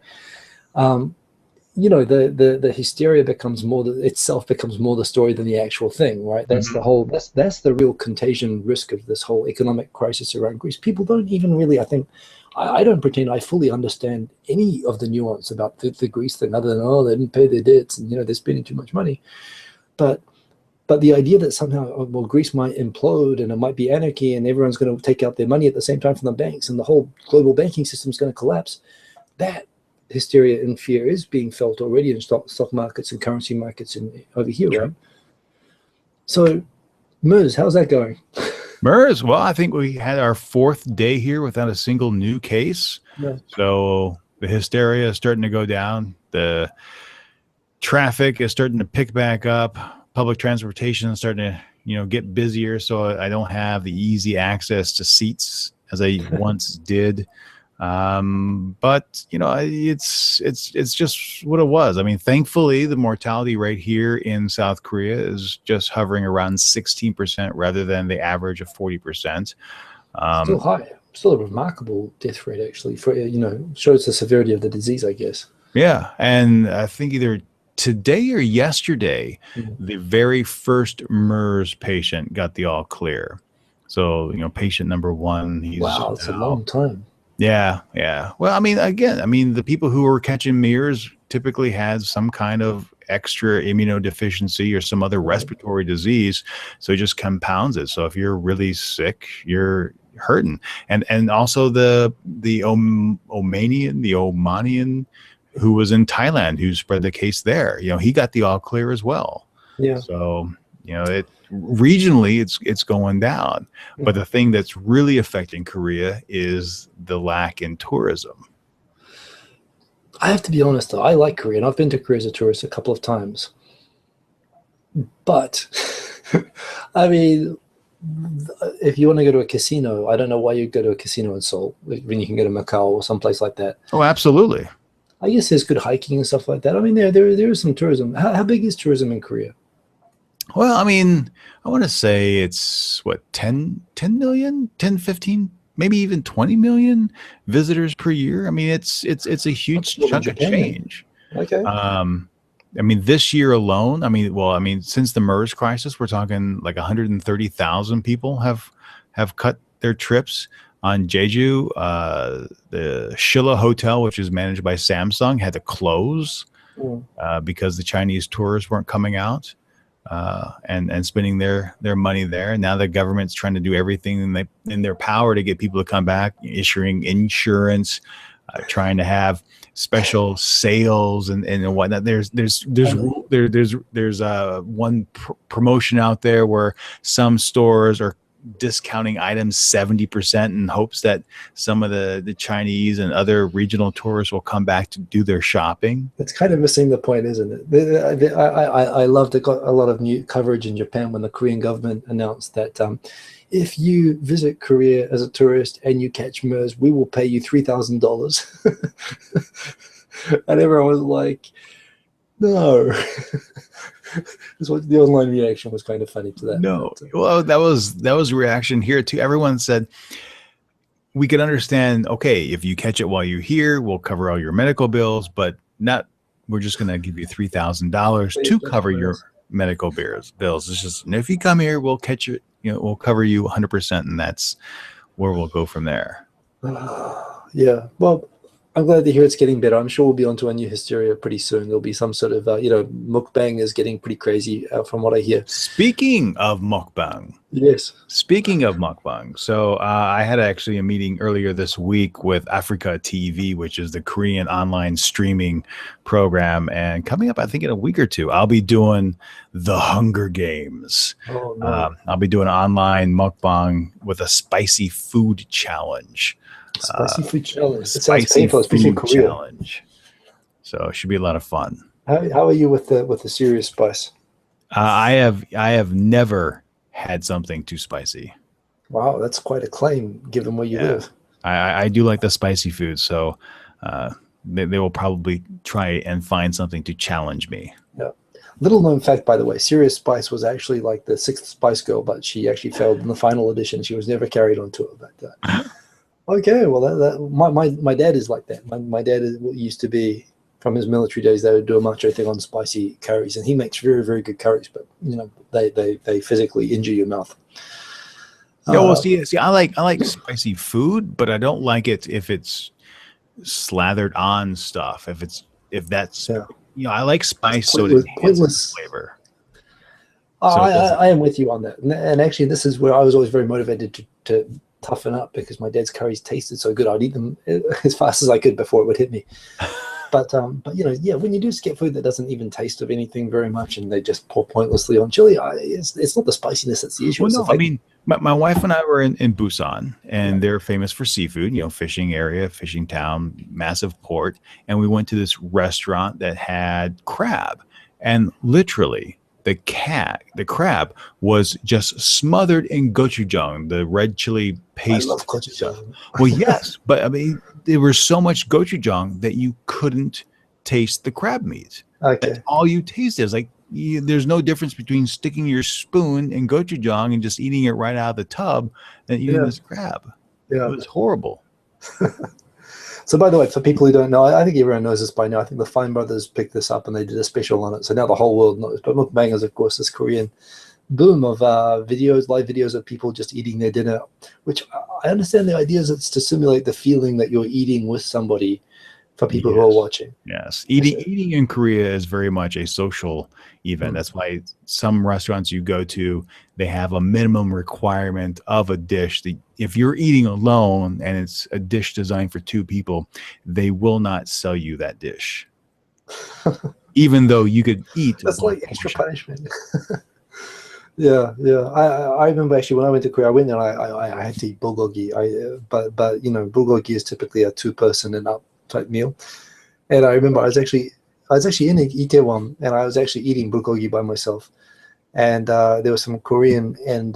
You know, the hysteria becomes more the story than the actual thing, right? That's the whole, that's the real contagion risk of this whole economic crisis around Greece. People don't even really, I think, I don't pretend I fully understand any of the nuance about the Greece thing, other than, oh, they didn't pay their debts and, you know, they're spending too much money. But the idea that somehow, well, Greece might implode and it might be anarchy and everyone's going to take out their money at the same time from the banks and the whole global banking system is going to collapse, that hysteria and fear is being felt already in stock markets and currency markets over here, right? So, MERS, how's that going? MERS, well, I think we had our 4th day here without a single new case. Yeah. So the hysteria is starting to go down. The traffic is starting to pick back up. Public transportation is starting to, you know, get busier. So I don't have the easy access to seats as I once did. But you know, it's just what it was. I mean, thankfully the mortality rate here in South Korea is just hovering around 16% rather than the average of 40%. Still high, still a remarkable death rate actually, for, you know, shows the severity of the disease, I guess. Yeah. And I think either today or yesterday, the very first MERS patient got the all clear. So, you know, patient number 1, wow, it's a long time. Yeah, yeah. Well, I mean, again, the people who were catching MERS typically had some kind of extra immunodeficiency or some other respiratory disease, so it just compounds it. So if you're really sick, you're hurting. And also the Omanian who was in Thailand, who spread the case there, you know, he got the all clear as well. Yeah. So, you know, regionally it's going down, but the thing that's really affecting Korea is the lack in tourism. I have to be honest though, I like Korea and I've been to Korea as a tourist a couple of times, but I mean, if you want to go to a casino, I don't know why you'd go to a casino in Seoul when you can go to Macau or someplace like that. Oh, absolutely. I guess there's good hiking and stuff like that. I mean, there is some tourism. How big is tourism in Korea? Well, I mean, I want to say it's what, 10 million, 10, 15, maybe even 20 million visitors per year. I mean, it's a huge chunk of change. Okay. I mean, this year alone, since the MERS crisis, we're talking like 130,000 people have cut their trips. On Jeju, the Shilla Hotel, which is managed by Samsung, had to close because the Chinese tourists weren't coming out. And spending their money there. And now the government's trying to do everything in their power to get people to come back, issuing insurance, trying to have special sales and whatnot. There's one promotion out there where some stores are discounting items 70% in hopes that some of the Chinese and other regional tourists will come back to do their shopping. It's kind of missing the point, isn't it? I loved it. Got a lot of new coverage in Japan when the Korean government announced that if you visit Korea as a tourist and you catch MERS, we will pay you $3,000. And everyone was like, no. The online reaction was kind of funny to that. No, well, that was a reaction here too. Everyone said we could understand. Okay, if you catch it while you're here, we'll cover all your medical bills, but not. We're just going to give you $3,000 to cover your medical bills. It's just, and if you come here, we'll catch you. We'll cover you 100%, and that's where we'll go from there. Yeah. Well, I'm glad to hear it's getting better. I'm sure we'll be onto a new hysteria pretty soon. There'll be some sort of, mukbang is getting pretty crazy from what I hear. Speaking of mukbang. Yes. Speaking of mukbang. So I had actually a meeting earlier this week with Africa TV, which is the Korean online streaming program. And coming up, I think in a week or two, I'll be doing the Hunger Games. Oh, no. I'll be doing an online mukbang with a spicy food challenge. Spicy food challenge. It sounds painful, especially in Korea. Challenge. So it should be a lot of fun. How are you with the serious spice? I have never had something too spicy. Wow, that's quite a claim given where you live. I do like the spicy food, so they will probably try and find something to challenge me. Yeah. Little known fact, by the way, Serious Spice was actually like the 6th Spice Girl, but she actually failed in the final edition. She was never carried on tour. But okay, well, my dad is like that. My dad used to be, from his military days, they would do a macho thing on spicy curries, and he makes very, very good curries, but they physically injure your mouth. Yeah, well, see, I like spicy food, but I don't like it if it's slathered on stuff. If that's I like spice so it enhances flavor. I am with you on that, and actually, this is where I was always very motivated to toughen up, because my dad's curries tasted so good. I'd eat them as fast as I could before it would hit me. But when you do get food that doesn't even taste of anything very much, and they just pour pointlessly on chili, it's not the spiciness that's the issue. Well, no, I mean, my wife and I were in Busan, and they're famous for seafood, fishing area, fishing town, massive port. And we went to this restaurant that had crab, and literally the crab was just smothered in gochujang, the red chili paste. I love gochujang. Well, yes, but I mean, there was so much gochujang that you couldn't taste the crab meat. Okay. That's all you tasted. It's like there's no difference between sticking your spoon in gochujang and just eating it right out of the tub than eating this crab. Yeah, it was horrible. So, by the way, for people who don't know, I think everyone knows this by now. I think the Fine Brothers picked this up and they did a special on it. So now the whole world knows. But mukbang is, of course, this Korean boom of live videos of people just eating their dinner, which I understand the idea is it's to simulate the feeling that you're eating with somebody for people who are watching. Yes. Eating in Korea is very much a social event. That's why some restaurants you go to, they have a minimum requirement of a dish. If you're eating alone and it's a dish designed for 2 people, they will not sell you that dish. Even though you could eat. That's like extra punishment. Yeah. I remember actually when I went to Korea, I went there and I had to eat bulgogi. But bulgogi is typically a 2-person and up type meal. And I remember I was actually in Itaewon, and I was actually eating bulgogi by myself. And there were some Korean and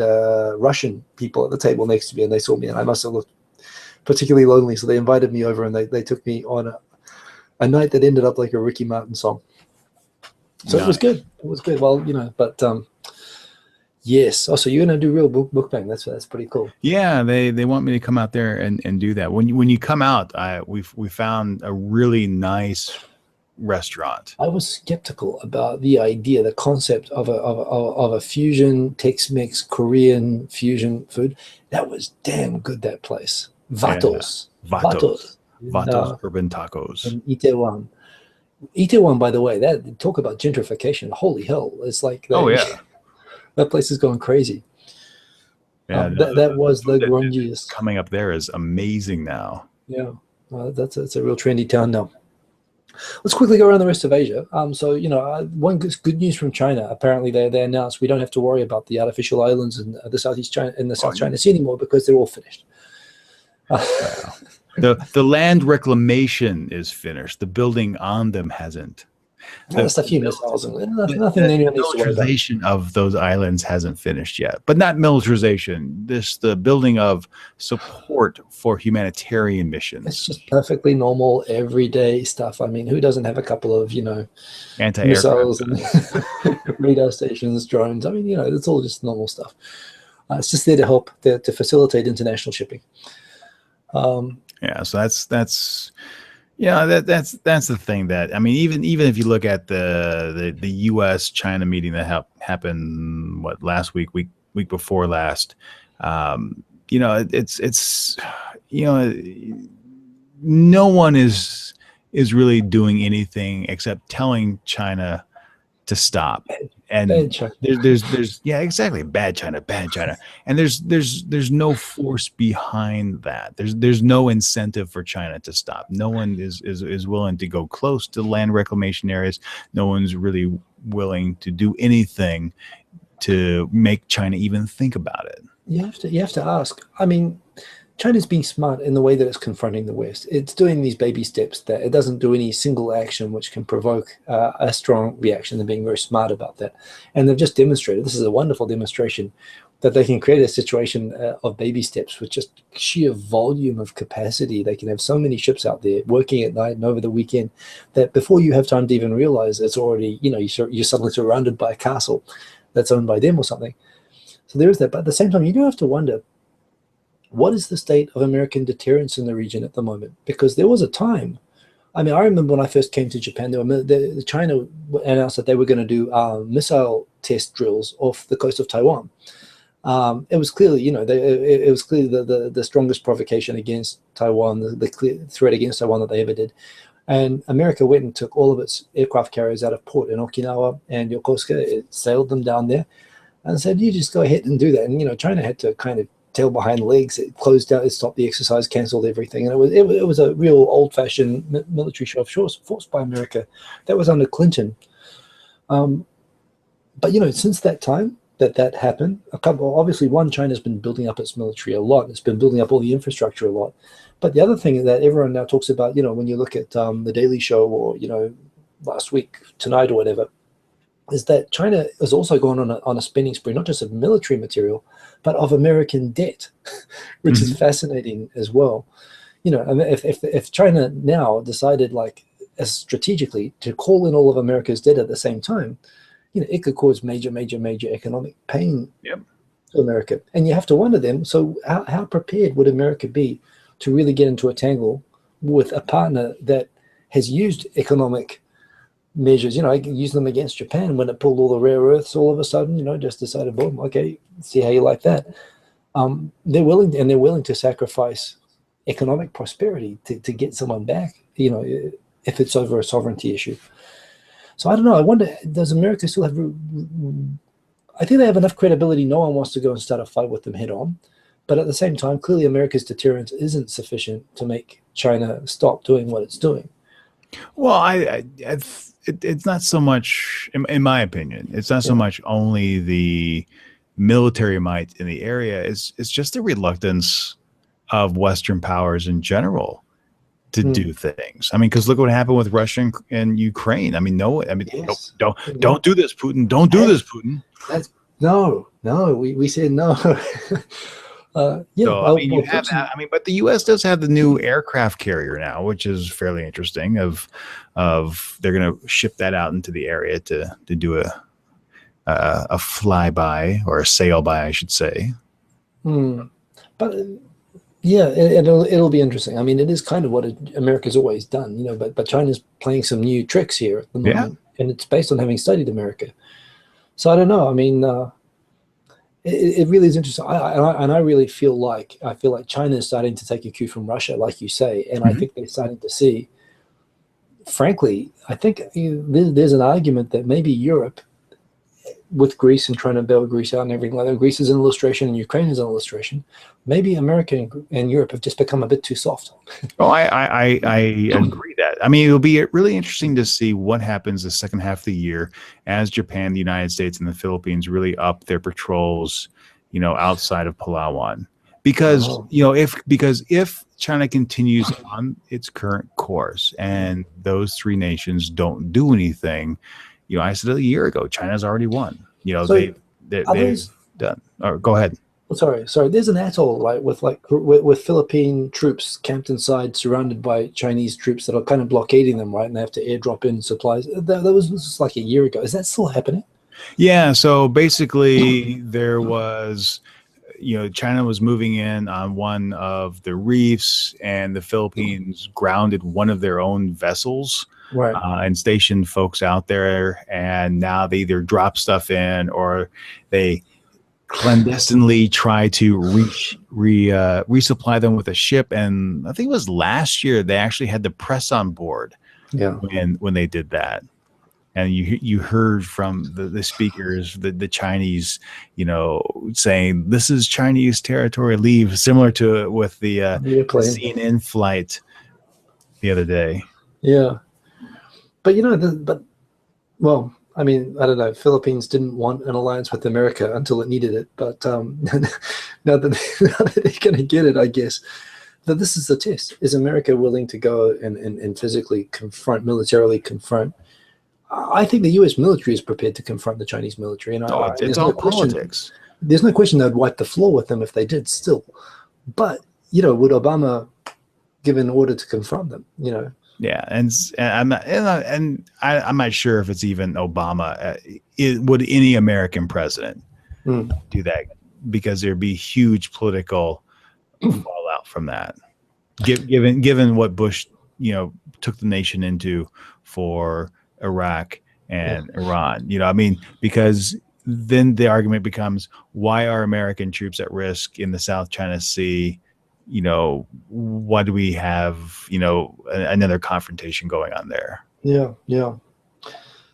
Russian people at the table next to me, and they saw me, and I must have looked particularly lonely. So they invited me over, and they took me on a night that ended up like a Ricky Martin song. So It was good. It was good. Well, but yes. Also, you're gonna do real mukbang. That's pretty cool. Yeah, they want me to come out there and do that. When you come out, we found a really nice restaurant. I was skeptical about the idea, the concept of a fusion Tex-Mex Korean fusion food. That was damn good. That place, Vatos Urban Tacos in Itaewon. Itaewon, by the way, that talk about gentrification. Holy hell! It's like that place is going crazy. Yeah, that was the grungiest. Coming up there is amazing now. Yeah, that's a real trendy town now. Let's quickly go around the rest of Asia. One good news from China. Apparently, they announced we don't have to worry about the artificial islands in the Southeast China in the South China Sea anymore because they're all finished. The land reclamation is finished. The building on them hasn't. That's a few missiles. Nothing the militarization of those islands hasn't finished yet. But not militarization. The building of support for humanitarian missions. It's just perfectly normal, everyday stuff. I mean, who doesn't have a couple of, anti-aircraft missiles and radar stations, drones? I mean, it's all just normal stuff. It's just there to help, to facilitate international shipping. So that's Yeah, that's the thing that I mean, even if you look at the U.S. China meeting that happened what last week before last, you know, it's you know, no one is really doing anything except telling China to stop. Bad And China. there's yeah, exactly, bad China, and there's no force behind that. There's no incentive for China to stop. No one is willing to go close to land reclamation areas. No one's really willing to do anything to make China even think about it. You have to ask. I mean, China's being smart in the way that it's confronting the West. It's doing these baby steps that it doesn't do any single action which can provoke a strong reaction. They're being very smart about that. And they've just demonstrated, this is a wonderful demonstration, that they can create a situation of baby steps with just sheer volume of capacity. They can have so many ships out there working at night and over the weekend that before you have time to even realize it's already, you know, you're suddenly surrounded by a castle that's owned by them or something. So there is that. But at the same time, you do have to wonder, what is the state of American deterrence in the region at the moment? Because there was a time, I mean, I remember when I first came to Japan, China announced that they were going to do missile test drills off the coast of Taiwan. It was clearly, you know, it was clearly the strongest provocation against Taiwan, the clear threat against Taiwan that they ever did. And America went and took all of its aircraft carriers out of port in Okinawa and Yokosuka. It sailed them down there and said, you just go ahead and do that. And, you know, China had to kind of tail behind legs. It closed down, it stopped the exercise, canceled everything. And it was a real old-fashioned military show of force by America. That was under Clinton. But, you know, since that time that happened, obviously, China's been building up its military a lot. It's been building up all the infrastructure a lot. But the other thing that everyone now talks about, you know, when you look at The Daily Show or, you know, last week, tonight or whatever, is that China has also gone on a spending spree, not just of military material, but of American debt, which is fascinating as well. You know, I mean, if China now decided, like, as strategically to call in all of America's debt at the same time, you know, it could cause major economic pain to America. And you have to wonder then, so how prepared would America be to really get into a tangle with a partner that has used economic measures, you know, use them against Japan when it pulled all the rare earths all of a sudden, you know, just decided, boom, okay, see how you like that. They're willing to sacrifice economic prosperity to get someone back, you know, if it's over a sovereignty issue. So I don't know. I wonder, does America still have, I think they have enough credibility. No one wants to go and start a fight with them head on. But at the same time, clearly America's deterrence isn't sufficient to make China stop doing what it's doing. Well, it's not so much, in my opinion, it's not so much only the military might in the area. It's just the reluctance of Western powers in general to do things. I mean, because look what happened with Russia and Ukraine. I mean, don't do this, Putin. Don't do this, Putin. No, we said no. So, I mean, you have that. I mean, but the U.S. does have the new aircraft carrier now, which is fairly interesting. Of they're going to ship that out into the area to do a flyby or a sail by, I should say. But yeah, it'll be interesting. I mean, it is kind of what America's always done, you know. But China's playing some new tricks here at the moment, and it's based on having studied America. So I don't know. I mean. It really is interesting. I really feel like China is starting to take a cue from Russia, like you say, and I think they're starting to see. Frankly, I think there's an argument that maybe Europe, with Greece and trying to bail Greece out and everything like that, Greece is an illustration and Ukraine is an illustration. Maybe America and Europe have just become a bit too soft. Oh, I agree that. I mean, it'll be really interesting to see what happens the second half of the year as Japan, the United States, and the Philippines really up their patrols, you know, outside of Palawan. Because if China continues on its current course and those three nations don't do anything, you know, I said a year ago, China's already won. You know, so they've done. Or go ahead. Sorry. There's an atoll, right, with Philippine troops camped inside, surrounded by Chinese troops that are kind of blockading them, right? And they have to airdrop in supplies. That was just like a year ago. Is that still happening? Yeah. So basically, there was, China was moving in on one of the reefs, and the Philippines grounded one of their own vessels, Right. and stationed folks out there. And now they either drop stuff in or they clandestinely try to resupply them with a ship. And I think it was last year they actually had the press on board when they did that. And you heard from the speakers, the Chinese, saying this is Chinese territory, leave, similar to with the CNN flight the other day. Yeah, but well, I mean, I don't know. Philippines didn't want an alliance with America until it needed it, but now that they're going to get it, I guess that this is the test: is America willing to go and physically militarily confront? I think the U.S. military is prepared to confront the Chinese military, and it's all politics. There's no question they'd wipe the floor with them if they did. Still, but would Obama give an order to confront them? Yeah, and I'm not sure if it's even Obama. Would any American president do that? Because there'd be huge political fallout from that. Given what Bush took the nation into for Iraq and Iran, because then the argument becomes, why are American troops at risk in the South China Sea? Why do we have, another confrontation going on there? Yeah.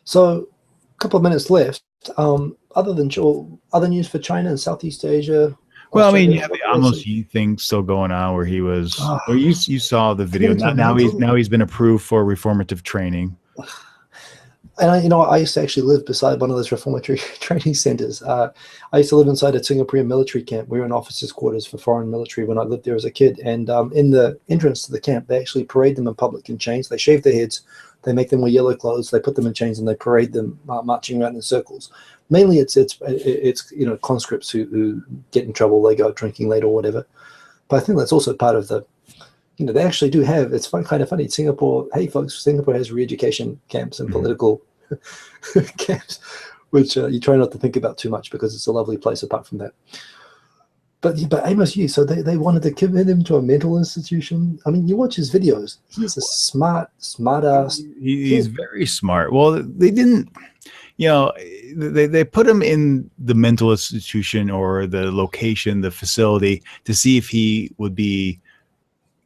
So a couple of minutes left. Other news for China and Southeast Asia. Well, Australia, you have the Amos Yee thing still going on, where he was. Well, you saw the video. Now he's been approved for reformative training. And I used to actually live beside one of those reformatory training centers. I used to live inside a Singaporean military camp. We were in officers' quarters for foreign military when I lived there as a kid. And in the entrance to the camp, they actually parade them in public in chains. They shave their heads. They make them wear yellow clothes. They put them in chains and they parade them marching around in circles. Mainly, it's conscripts who get in trouble. They go drinking late or whatever. But I think that's also part of the. They actually do have. It's kind of funny. Singapore. Hey, folks, Singapore has re-education camps and political camps, which you try not to think about too much because it's a lovely place apart from that. But Amos Yee, so they wanted to commit him to a mental institution. I mean, you watch his videos. He's a smart ass. He's very smart. Well, they didn't. They put him in the mental institution or the location, the facility, to see if he would be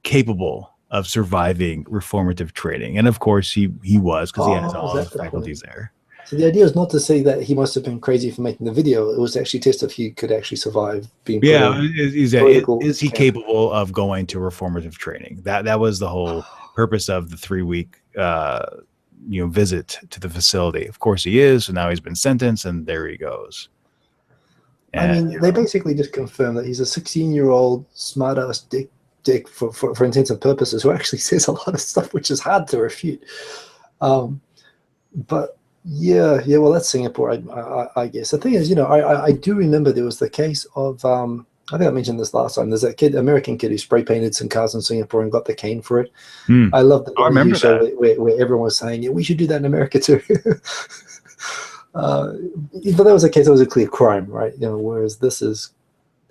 capable of surviving reformative training. And of course he was, because he has all the faculties there. So the idea is not to say that he must have been crazy for making the video. It was to actually test if he could actually survive being is he capable of going to reformative training? That was the whole purpose of the 3-week visit to the facility. Of course he is, so now he's been sentenced and there he goes. And, they basically just confirmed that he's a 16-year-old smart ass dick for intents and purposes, who actually says a lot of stuff which is hard to refute. But well, that's Singapore, I guess. The thing is, I do remember there was the case of I think I mentioned this last time. There's that American kid who spray painted some cars in Singapore and got the cane for it. I love the remember show where everyone was saying, we should do that in America too. But that was a case that was a clear crime, right? Whereas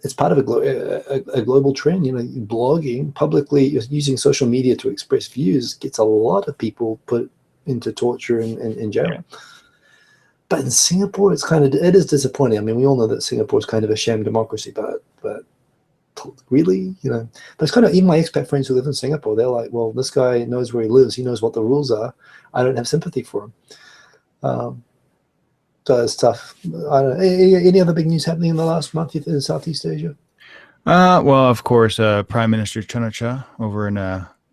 it's part of a global trend. Blogging publicly, using social media to express views gets a lot of people put into torture and in jail. Yeah. But in Singapore, it is disappointing. I mean, we all know that Singapore is kind of a sham democracy, but really, but it's kind of, even my expat friends who live in Singapore, they're like, well, this guy knows where he lives. He knows what the rules are. I don't have sympathy for him. So it's tough. I don't know. Any other big news happening in the last month in Southeast Asia? Well, of course, Prime Minister Chanocha over in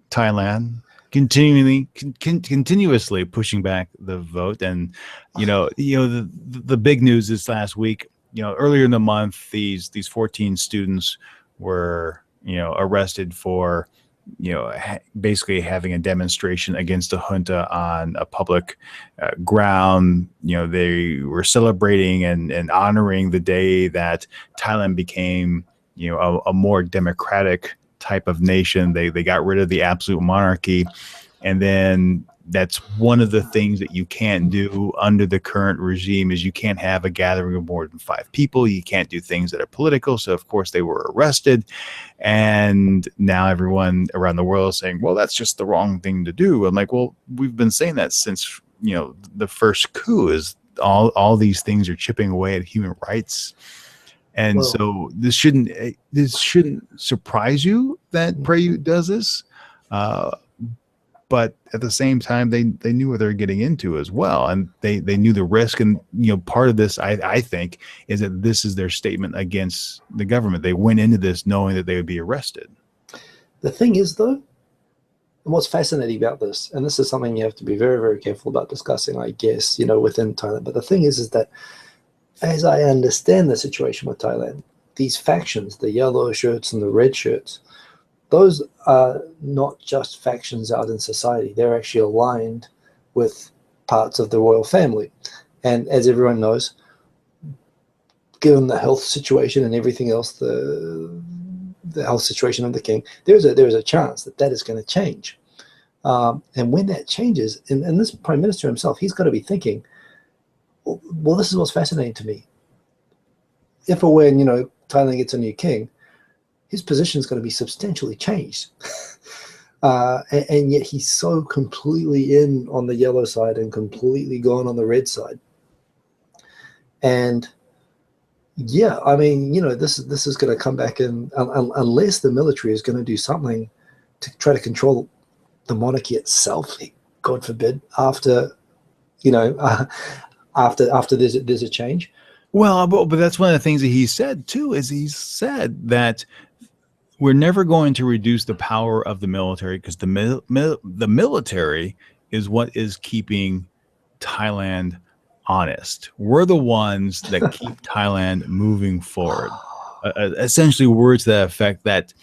Thailand, continuously pushing back the vote. And the big news this last week, earlier in the month, these 14 students were arrested for basically having a demonstration against the junta on a public ground. They were celebrating and honoring the day that Thailand became a more democratic type of nation. They got rid of the absolute monarchy, and then that's one of the things that you can't do under the current regime is you can't have a gathering of more than 5 people. You can't do things that are political. So of course they were arrested, and now everyone around the world is saying, well, that's just the wrong thing to do. I'm like, well, we've been saying that since, you know, the first coup. Is all these things are chipping away at human rights. And so this shouldn't surprise you that Prelude does this. But at the same time, they knew what they were getting into as well. And they knew the risk. And, you know, part of this, I think, is that this is their statement against the government. They went into this knowing that they would be arrested. The thing is, though, and what's fascinating about this, and this is something you have to be very, very careful about discussing, I guess, you know, within Thailand. But the thing is that as I understand the situation with Thailand, these factions, the yellow shirts and the red shirts, those are not just factions out in society. They're actually aligned with parts of the royal family. And as everyone knows, given the health situation and everything else, the health situation of the king, there's a chance that is going to change. And when that changes, and this prime minister himself, he's got to be thinking, well, this is what's fascinating to me. If or when, you know, Thailand gets a new king, his position is going to be substantially changed. And yet he's so completely in on the yellow side and completely gone on the red side. And yeah, I mean, you know, this is going to come back in, unless the military is going to do something to try to control the monarchy itself, God forbid, after, you know, after there's a change. Well, but that's one of the things that he said too, is he said that we're never going to reduce the power of the military, because the military is what is keeping Thailand honest. We're the ones that keep Thailand moving forward. Essentially, words to that effect, that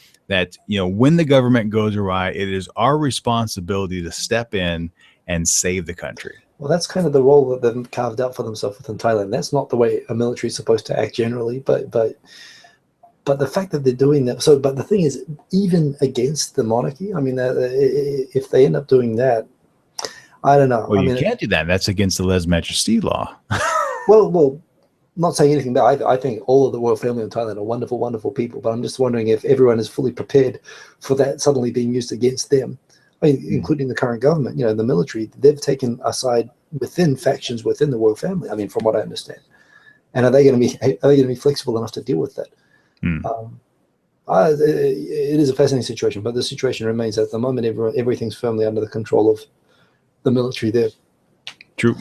you know, when the government goes awry, it is our responsibility to step in and save the country. Well, that's kind of the role that they've carved out for themselves within Thailand. That's not the way a military is supposed to act generally, but the fact that they're doing that. So, but the thing is, even against the monarchy, I mean, if they end up doing that, I don't know. Well, I you mean, can't do that. That's against the lèse-majesté law. well, not saying anything about it. I think all of the royal family in Thailand are wonderful, wonderful people. But I'm just wondering if everyone is fully prepared for that suddenly being used against them. I mean, including the current government, you know, the military, they've taken a side within factions within the royal family. I mean, from what I understand. And are they going to be flexible enough to deal with that? It is a fascinating situation, but the situation remains at the moment everything's firmly under the control of the military there. True.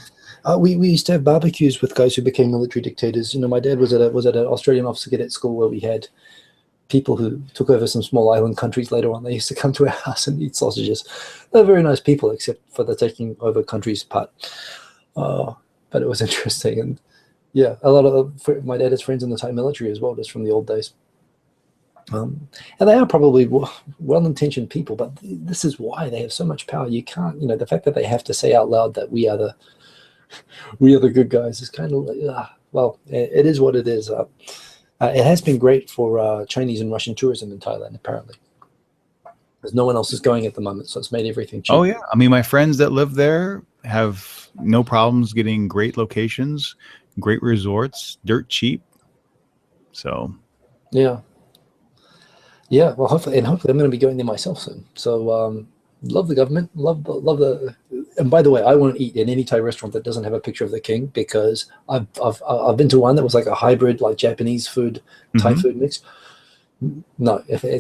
We used to have barbecues with guys who became military dictators. You know, my dad was at an Australian officer cadet school where we had people who took over some small island countries later on. They used to come to our house and eat sausages. They're very nice people, except for the taking over countries part. But it was interesting. And yeah, a lot of my dad has friends in the Thai military as well, just from the old days. And they are probably well-intentioned people, but this is why they have so much power. You can't, you know, the fact that they have to say out loud that we are the good guys is kind of like, well, it is what it is. It has been great for Chinese and Russian tourism in Thailand, apparently, because no one else is going at the moment, so it's made everything cheap. Oh yeah, I mean, my friends that live there have no problems getting great locations, great resorts, dirt cheap. So yeah. Well, hopefully I'm going to be going there myself soon. So love the government, love the. And by the way, I won't eat in any Thai restaurant that doesn't have a picture of the king, because I've been to one that was like a hybrid, like Japanese food, Thai food mix. No, if it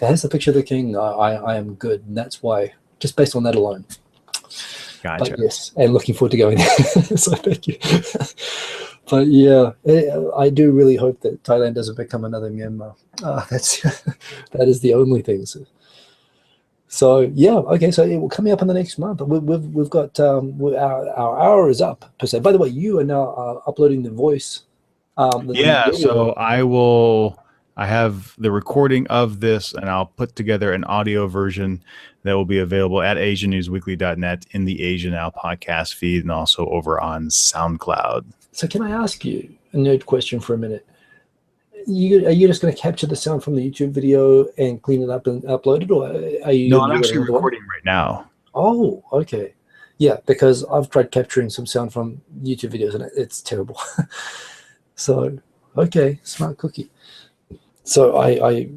has the picture of the king, I am good, and that's why, just based on that alone. Gotcha. But yes, and looking forward to going there. So thank you. But yeah, I do really hope that Thailand doesn't become another Myanmar. That is the only thing. So yeah, okay. So it will coming up in the next month. We've got our hour is up per se. By the way, you are now uploading the voice. So I have the recording of this, and I'll put together an audio version that will be available at asiannewsweekly.net in the Asia Now podcast feed, and also over on SoundCloud. So can I ask you a nerd question for a minute? Are you just going to capture the sound from the YouTube video and clean it up and upload it, or are you? No, I'm actually recording right now. Oh, okay. Yeah, because I've tried capturing some sound from YouTube videos and it's terrible. So, okay, smart cookie. So I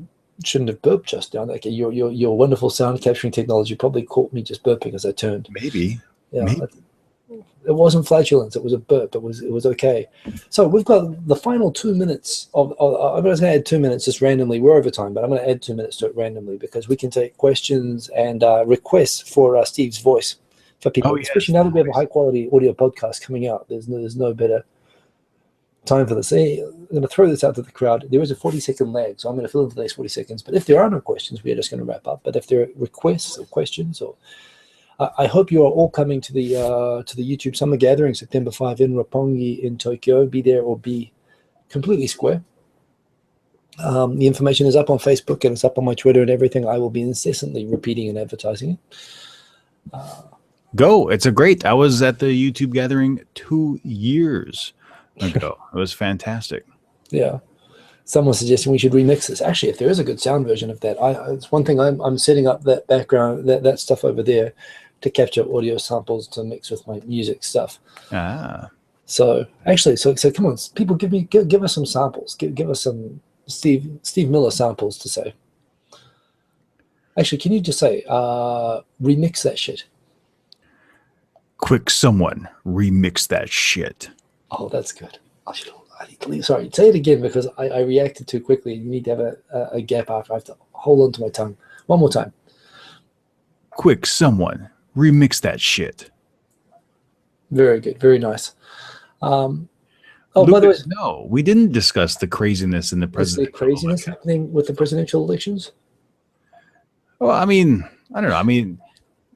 shouldn't have burped just now. Okay, your wonderful sound capturing technology probably caught me just burping as I turned. Maybe. Yeah, Maybe. it wasn't flatulence. It was a burp. It was okay. So we've got the final 2 minutes of I'm going to add 2 minutes just randomly. We're over time, but I'm going to add 2 minutes to it randomly because we can take questions and requests for Steve's voice for people, Oh, yes, especially now that we have a high quality audio podcast coming out. There's no better time for this. Hey, I'm going to throw this out to the crowd. There is a 40-second lag, so I'm going to fill in the next 40 seconds. But if there are no questions, we are just going to wrap up. But if there are requests or questions, or I hope you are all coming to the YouTube Summer Gathering, September 5 in Roppongi in Tokyo. Be there or be completely square. The information is up on Facebook and it's up on my Twitter and everything. I will be incessantly repeating and advertising it. Go. It's a great. I was at the YouTube Gathering 2 years ago. It was fantastic. Yeah. Someone suggesting we should remix this. Actually, if there is a good sound version of that, it's one thing. I'm setting up that background, that stuff over there, to capture audio samples to mix with my music stuff. Ah. So actually, so come on, people, give us some samples. Give us some Steve Miller samples to say. Actually, can you just say remix that shit? Quick, someone remix that shit. Oh, that's good. I need to leave. Sorry, say it again because I reacted too quickly. You need to have a gap after. I have to hold on to my tongue. One more time. Quick, someone remix that shit. Very good. Very nice. Oh, Lucas, by the way, no, we didn't discuss the craziness in the presidential. Is there craziness happening with the presidential elections? Well, I mean, I don't know. I mean,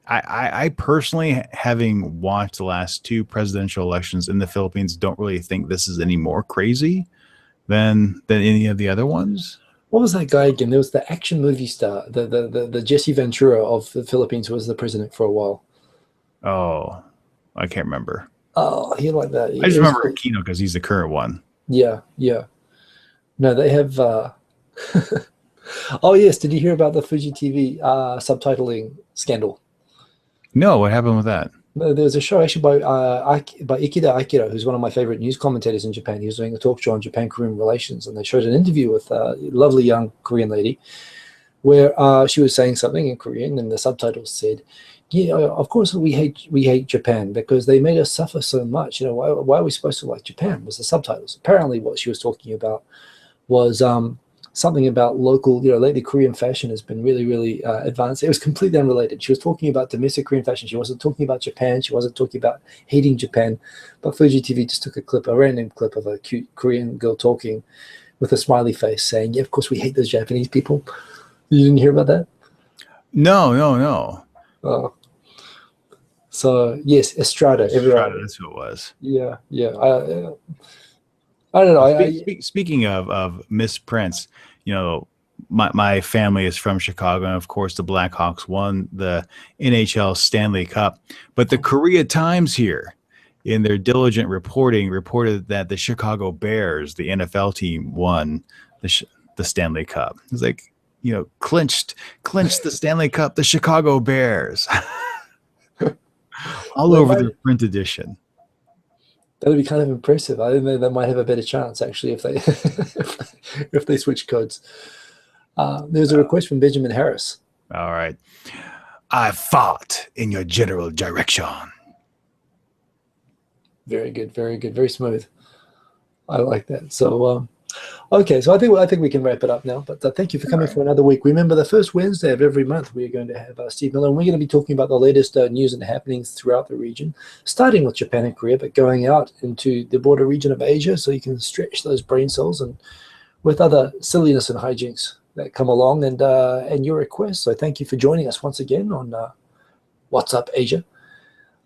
I personally, having watched the last 2 presidential elections in the Philippines, don't really think this is any more crazy than any of the other ones. What was that guy again? There was the action movie star, the Jesse Ventura of the Philippines, who was the president for a while. Oh, I can't remember. Oh, he like that. I just remember Aquino because he's the current one. Yeah, yeah. No, they have. Oh yes, did you hear about the Fuji TV subtitling scandal? No, what happened with that? There was a show actually by Ikeda Akira, who's one of my favorite news commentators in Japan. He was doing a talk show on Japan-Korean relations, and they showed an interview with a lovely young Korean lady where she was saying something in Korean, and the subtitles said, "Yeah, of course we hate Japan because they made us suffer so much. You know, why are we supposed to like Japan?" Was the subtitles. Apparently, what she was talking about was something about local, lately Korean fashion has been really, really advanced. It was completely unrelated. She was talking about domestic Korean fashion. She wasn't talking about Japan. She wasn't talking about hating Japan. But Fuji TV just took a random clip of a cute Korean girl talking with a smiley face saying, "Yeah, of course we hate those Japanese people." You didn't hear about that? No. So yes, Estrada. Estrada, that's who it was. Yeah. I don't know. Speaking of misprints, my family is from Chicago, and of course the Blackhawks won the NHL Stanley Cup. But the Korea Times here, in their diligent reporting, reported that the Chicago Bears, the NFL team, won the Stanley Cup. It's like, clinched the Stanley Cup, the Chicago Bears, all over the print edition. That would be kind of impressive. I think they might have a better chance actually if they if they switch codes. There's a request from Benjamin Harris. All right, I fought in your general direction. Very good, very smooth. I like that. So, okay, so I think we can wrap it up now. But thank you for coming for another week. Remember, the first Wednesday of every month, we are going to have Steve Miller, and we're going to be talking about the latest news and happenings throughout the region, starting with Japan and Korea, but going out into the broader region of Asia, so you can stretch those brain cells and with other silliness and hijinks that come along, and your requests. So thank you for joining us once again on What's Up Asia,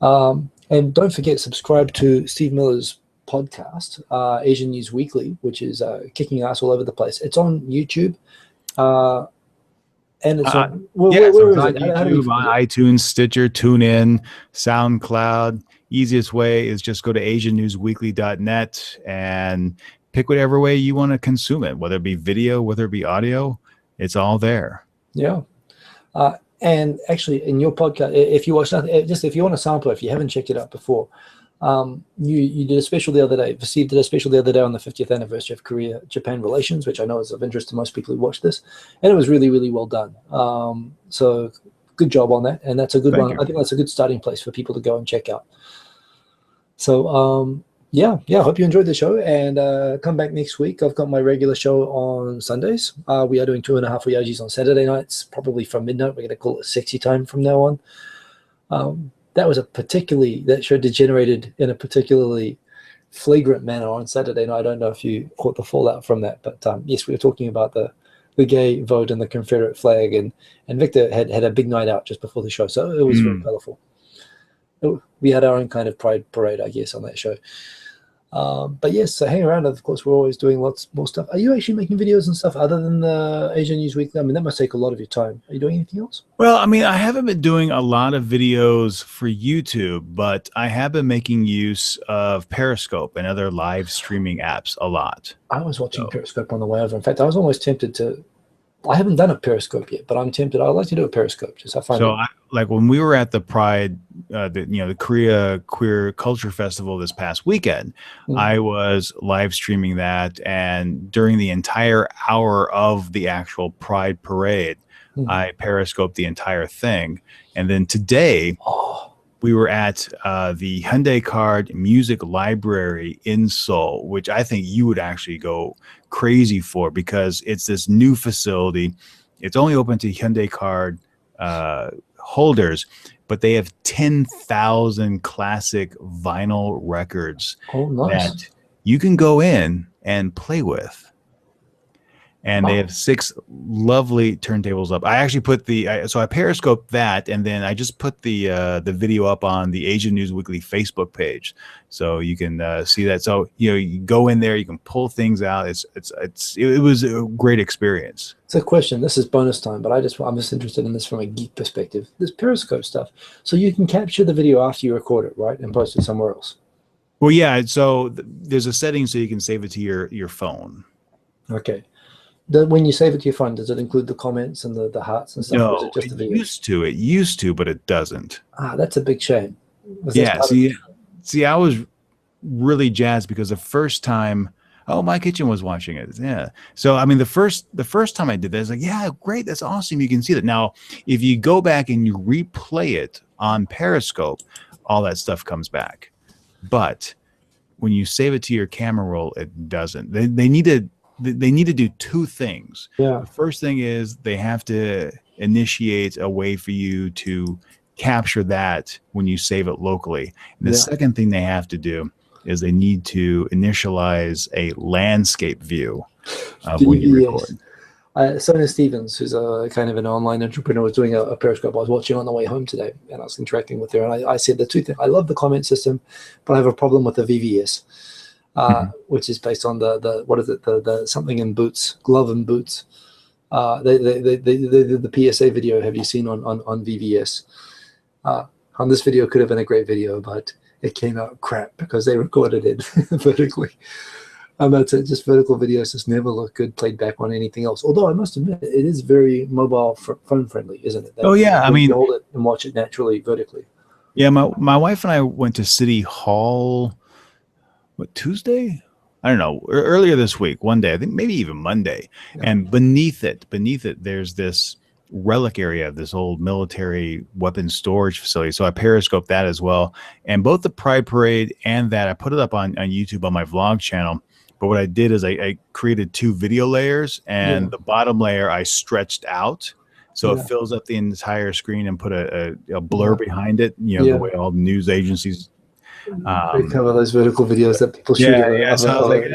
and don't forget, subscribe to Steve Miller's podcast, Asian News Weekly, which is kicking ass all over the place. It's on YouTube, and it's on YouTube, on iTunes, Stitcher, TuneIn, SoundCloud. Easiest way is just go to asiannewsweekly.net and pick whatever way you want to consume it, whether it be video, whether it be audio. It's all there. Yeah. And actually, in your podcast, if you watch nothing, just if you want to sample, if you haven't checked it out before, you did a special the other day. Vaseed did a special the other day on the 50th anniversary of Korea-Japan relations, which I know is of interest to most people who watch this, and it was really, really well done. So good job on that, and that's a good Thank one. you. I think that's a good starting place for people to go and check out. So yeah, I hope you enjoyed the show, and come back next week. I've got my regular show on Sundays. We are doing 2.5 Voyages on Saturday nights, probably from midnight. We're going to call it sexy time from now on. That show degenerated in a particularly flagrant manner on Saturday night. I don't know if you caught the fallout from that, but yes, we were talking about the gay vote and the Confederate flag, and Victor had a big night out just before the show, so it was very colorful. We had our own kind of pride parade, I guess, on that show. But yes, so hang around. Of course, we're always doing lots more stuff. Are you actually making videos and stuff other than the Asia News Weekly? I mean, that must take a lot of your time. Are you doing anything else? Well, I mean, I haven't been doing a lot of videos for YouTube, but I have been making use of Periscope and other live streaming apps a lot. I was watching Periscope on the way over. In fact, I was almost tempted to. I haven't done a Periscope yet, but I'm tempted. I'd like to do a Periscope. Just I find like when we were at the Pride, the Korea Queer Culture Festival this past weekend, I was live streaming that, and during the entire hour of the actual Pride parade, I periscoped the entire thing. And then today, we were at the Hyundai Card Music Library in Seoul, which I think you would actually go crazy for, because it's this new facility. It's only open to Hyundai Card holders, but they have 10,000 classic vinyl records that you can go in and play with. And they have 6 lovely turntables up. I actually put so I periscoped that, and then I just put the video up on the Asian News Weekly Facebook page, so you can see that. So you go in there, you can pull things out. It was a great experience. It's a question. This is bonus time, but I'm just interested in this from a geek perspective. This Periscope stuff, so you can capture the video after you record it, right, and post it somewhere else. Well, yeah. So there's a setting so you can save it to your phone. Okay. When you save it to your phone, does it include the comments and the hearts and stuff? No, or is it just the video? It used to, but it doesn't. That's a big shame. Yeah, see, I was really jazzed because the first time, My Kitchen was watching it. Yeah. So, I mean, the first time I did that, I was like, yeah, great. That's awesome. You can see that. Now, if you go back and you replay it on Periscope, all that stuff comes back. But when you save it to your camera roll, it doesn't. They need to do 2 things. Yeah. The first thing is they have to initiate a way for you to capture that when you save it locally. And the second thing they have to do is they need to initialize a landscape view when you record. Sonia Stevens, who's a kind of an online entrepreneur, was doing a Periscope I was watching on the way home today, and I was interacting with her, and I said the 2 things. I love the comment system, but I have a problem with the VVS. Which is based on the something in boots, glove and boots. The PSA video, have you seen on VVS? On this video could have been a great video, but it came out crap because they recorded it vertically. That's it. Just vertical videos just never look good played back on anything else. Although I must admit, it is very mobile phone friendly, isn't it? I mean, you hold it and watch it naturally vertically. Yeah, my wife and I went to City Hall. What, Tuesday? I don't know. Earlier this week, one day, I think maybe even Monday. Yeah. And beneath it, there's this relic area of this old military weapons storage facility. So I periscoped that as well. And both the Pride Parade and that, I put it up on YouTube on my vlog channel. But what I did is I created 2 video layers, and the bottom layer I stretched out. So it fills up the entire screen, and put a blur behind it, the way all news agencies they cover those vertical videos that people shoot. So I was like,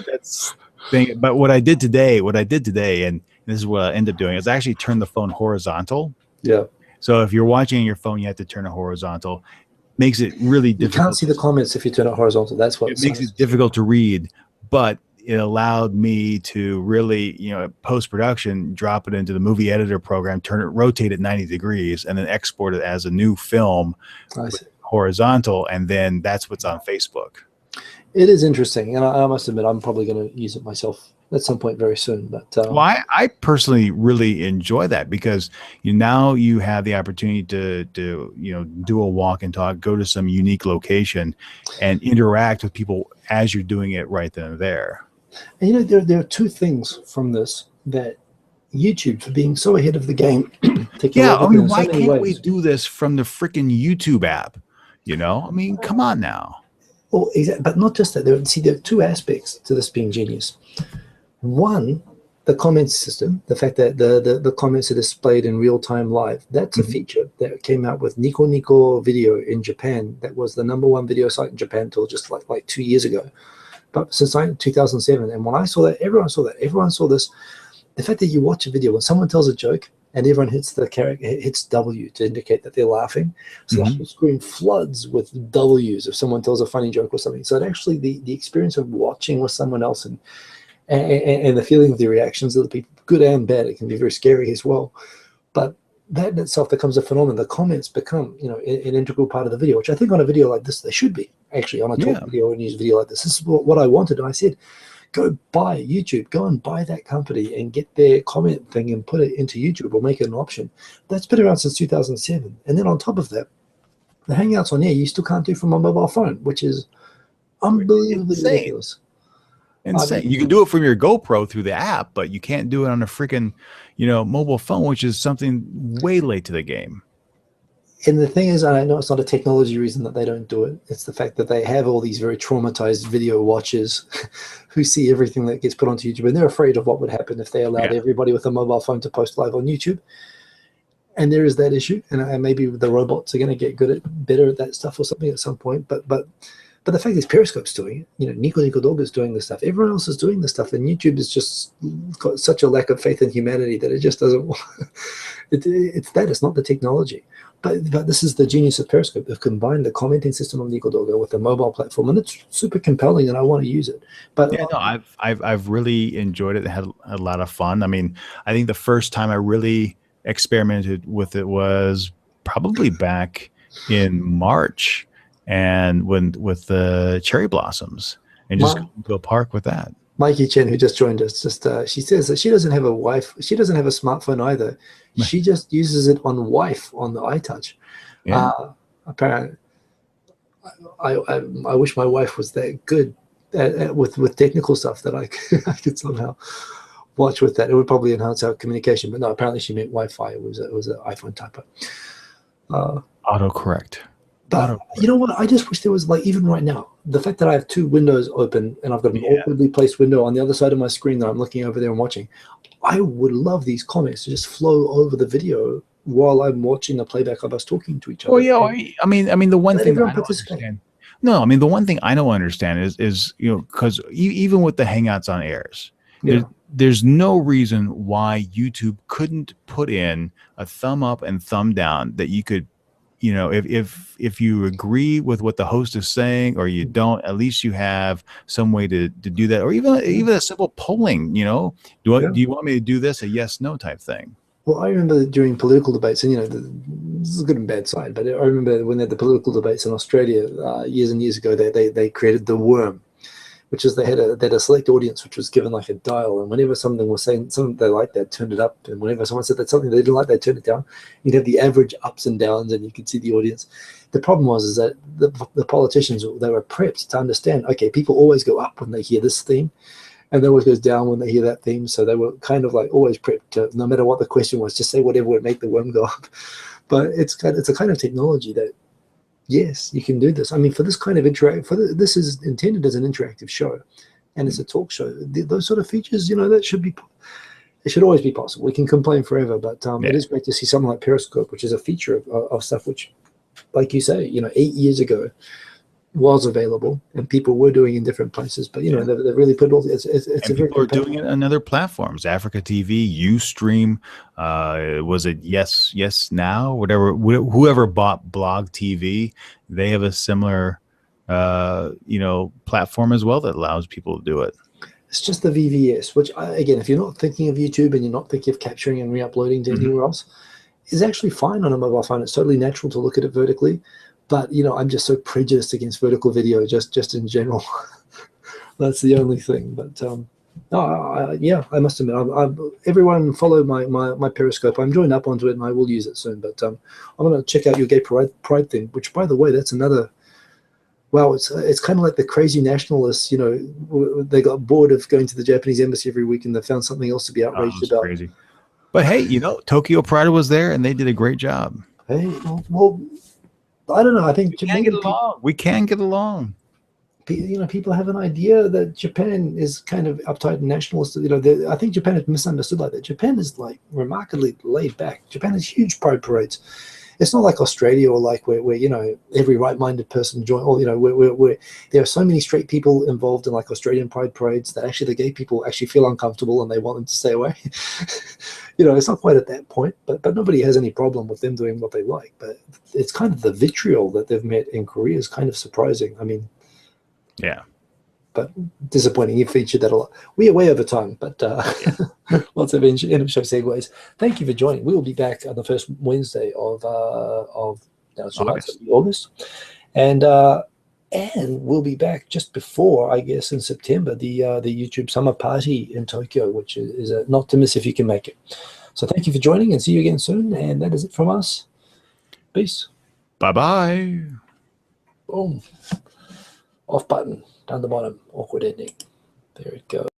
that's thing. But what I did today, and this is what I ended up doing, is I actually turned the phone horizontal. Yeah. So if you're watching your phone, you have to turn it horizontal. Makes it really difficult. You can't see the comments if you turn it horizontal. That's what it makes it difficult to read. But it allowed me to really, post-production, drop it into the movie editor program, rotate it 90 degrees, and then export it as a new film. Horizontal, and then that's what's on Facebook. It is interesting, and I must admit I'm probably going to use it myself at some point very soon. But Well, I personally really enjoy that because now you have the opportunity to do a walk and talk, go to some unique location, and interact with people as you're doing it right then and there. and there are two things from this that YouTube, for being so ahead of the game, Yeah, I technologically mean, in so why many can't we ways. do this from the freaking YouTube app? I mean, come on now. Well, exactly, but not just that. There are two aspects to this being genius. One, the comments system, the fact that the comments are displayed in real time live. That's a feature that came out with Nico Nico Video in Japan. That was the #1 video site in Japan until just like 2 years ago. But since 2007, and when I saw that, everyone saw that. Everyone saw this. The fact that you watch a video when someone tells a joke and everyone hits hits W to indicate that they're laughing, so the whole screen floods with W's if someone tells a funny joke or something. So it actually the experience of watching with someone else and the feeling of the reactions of the people, good and bad, it can be very scary as well. But that in itself becomes a phenomenon. The comments become, an integral part of the video, which I think on a video like this they should be, actually, on a talk video or news video like this. This is what I wanted, and I said, go buy YouTube, go and buy that company and get their comment thing and put it into YouTube or make it an option. That's been around since 2007. And then on top of that, the Hangouts on air you still can't do from a mobile phone, which is unbelievably ridiculous. Insane. You can do it from your GoPro through the app, but you can't do it on a freaking, mobile phone, which is something way late to the game. And the thing is, I know it's not a technology reason that they don't do it. It's the fact that they have all these very traumatized video watchers who see everything that gets put onto YouTube, and they're afraid of what would happen if they allowed everybody with a mobile phone to post live on YouTube. And there is that issue, and maybe the robots are going to get better at that stuff or something at some point. But the fact is, Periscope's doing it. Nico Nico Dog is doing this stuff. Everyone else is doing this stuff, and YouTube has just got such a lack of faith in humanity that it just doesn't. It's not the technology. But this is the genius of Periscope. They've combined the commenting system of Nico Dogo with the mobile platform, and it's super compelling, and I want to use it. But yeah, no, I've really enjoyed it. Had a lot of fun. I mean, I think the first time I really experimented with it was probably back in March, and with the cherry blossoms, and just going to a park with that. Mikey Chen, who just joined us, she says that she doesn't have a she doesn't have a smartphone either. She just uses it on on the iTouch. Yeah. Apparently, I wish my wife was that good with technical stuff that I could somehow watch with that. It would probably enhance our communication. But no, apparently she meant Wi-Fi. It was an iPhone typo. Autocorrect. But you know what? I just wish there was, like, even right now, the fact that I have two windows open and I've got an awkwardly placed window on the other side of my screen that I'm looking over there and watching. I would love these comments to just flow over the video while I'm watching the playback of us talking to each other. Well, yeah, I mean, the one thing I don't understand. No, I mean, the one thing I don't understand is because even with the Hangouts on airs, there's no reason why YouTube couldn't put in a thumb up and thumb down that you could. If you agree with what the host is saying or you don't, at least you have some way to do that, or even a simple polling. Do you want me to do this? A yes, no type thing. Well, I remember during political debates, and this is a good and bad side, but I remember when they had the political debates in Australia years and years ago, they created the worm, which is they had a select audience which was given like a dial, and whenever someone was saying something they liked, they'd turn it up, and whenever someone said that something they didn't like, they'd turn it down. You'd have the average ups and downs, and you could see the audience. The problem was that the politicians, they were prepped to understand, okay, people always go up when they hear this theme, and they always goes down when they hear that theme, so they were kind of like always prepped to, no matter what the question was, just say whatever would make the worm go up. But it's a kind of technology that, yes, you can do this. I mean, for this kind of this is intended as an interactive show, and it's a talk show. Those sort of features, that it should always be possible. We can complain forever, but it is great to see something like Periscope, which is a feature of stuff which, like you say, 8 years ago was available and people were doing in different places. But they've really put all it's and people are doing it on other platforms. Africa TV, Ustream, was it Yes Now, whatever, whoever bought Blog TV, they have a similar platform as well that allows people to do it. It's just the VVS, which again, if you're not thinking of YouTube and you're not thinking of capturing and re-uploading to anywhere else, is actually fine on a mobile phone. It's totally natural to look at it vertically. But I'm just so prejudiced against vertical video, just in general. That's the only thing. But no, yeah, I must admit, everyone follow my Periscope. I'm joined up onto it, and I will use it soon. But I'm going to check out your gay pride thing, which, by the way, that's another. Well, it's kind of like the crazy nationalists. You know, they got bored of going to the Japanese embassy every week, and they found something else to be outraged about. Crazy. But hey, you know, Tokyo Pride was there, and they did a great job. Hey, well, I don't know. I think we can get along. We can get along. You know, people have an idea that Japan is kind of uptight and nationalist. You know, I think Japan is misunderstood like that. Japan is like remarkably laid back. Japan has huge pride parades. It's not like Australia or like where you know, every right-minded person join, or you know, where there are so many straight people involved in like Australian pride parades that actually the gay people actually feel uncomfortable and they want them to stay away. You know, it's not quite at that point, but nobody has any problem with them doing what they like. But it's kind of the vitriol that they've met in Korea is kind of surprising. I mean, yeah. But disappointing. You featured that a lot. We are way over time, but lots of end of show segues. Thank you for joining. We will be back on the first Wednesday of August, and we'll be back just before, I guess, in September, the YouTube summer party in Tokyo, which is not to miss if you can make it. So thank you for joining, and see you again soon. And that is it from us. Peace. Bye-bye. Boom. Off button down the bottom. Awkward ending. There it goes.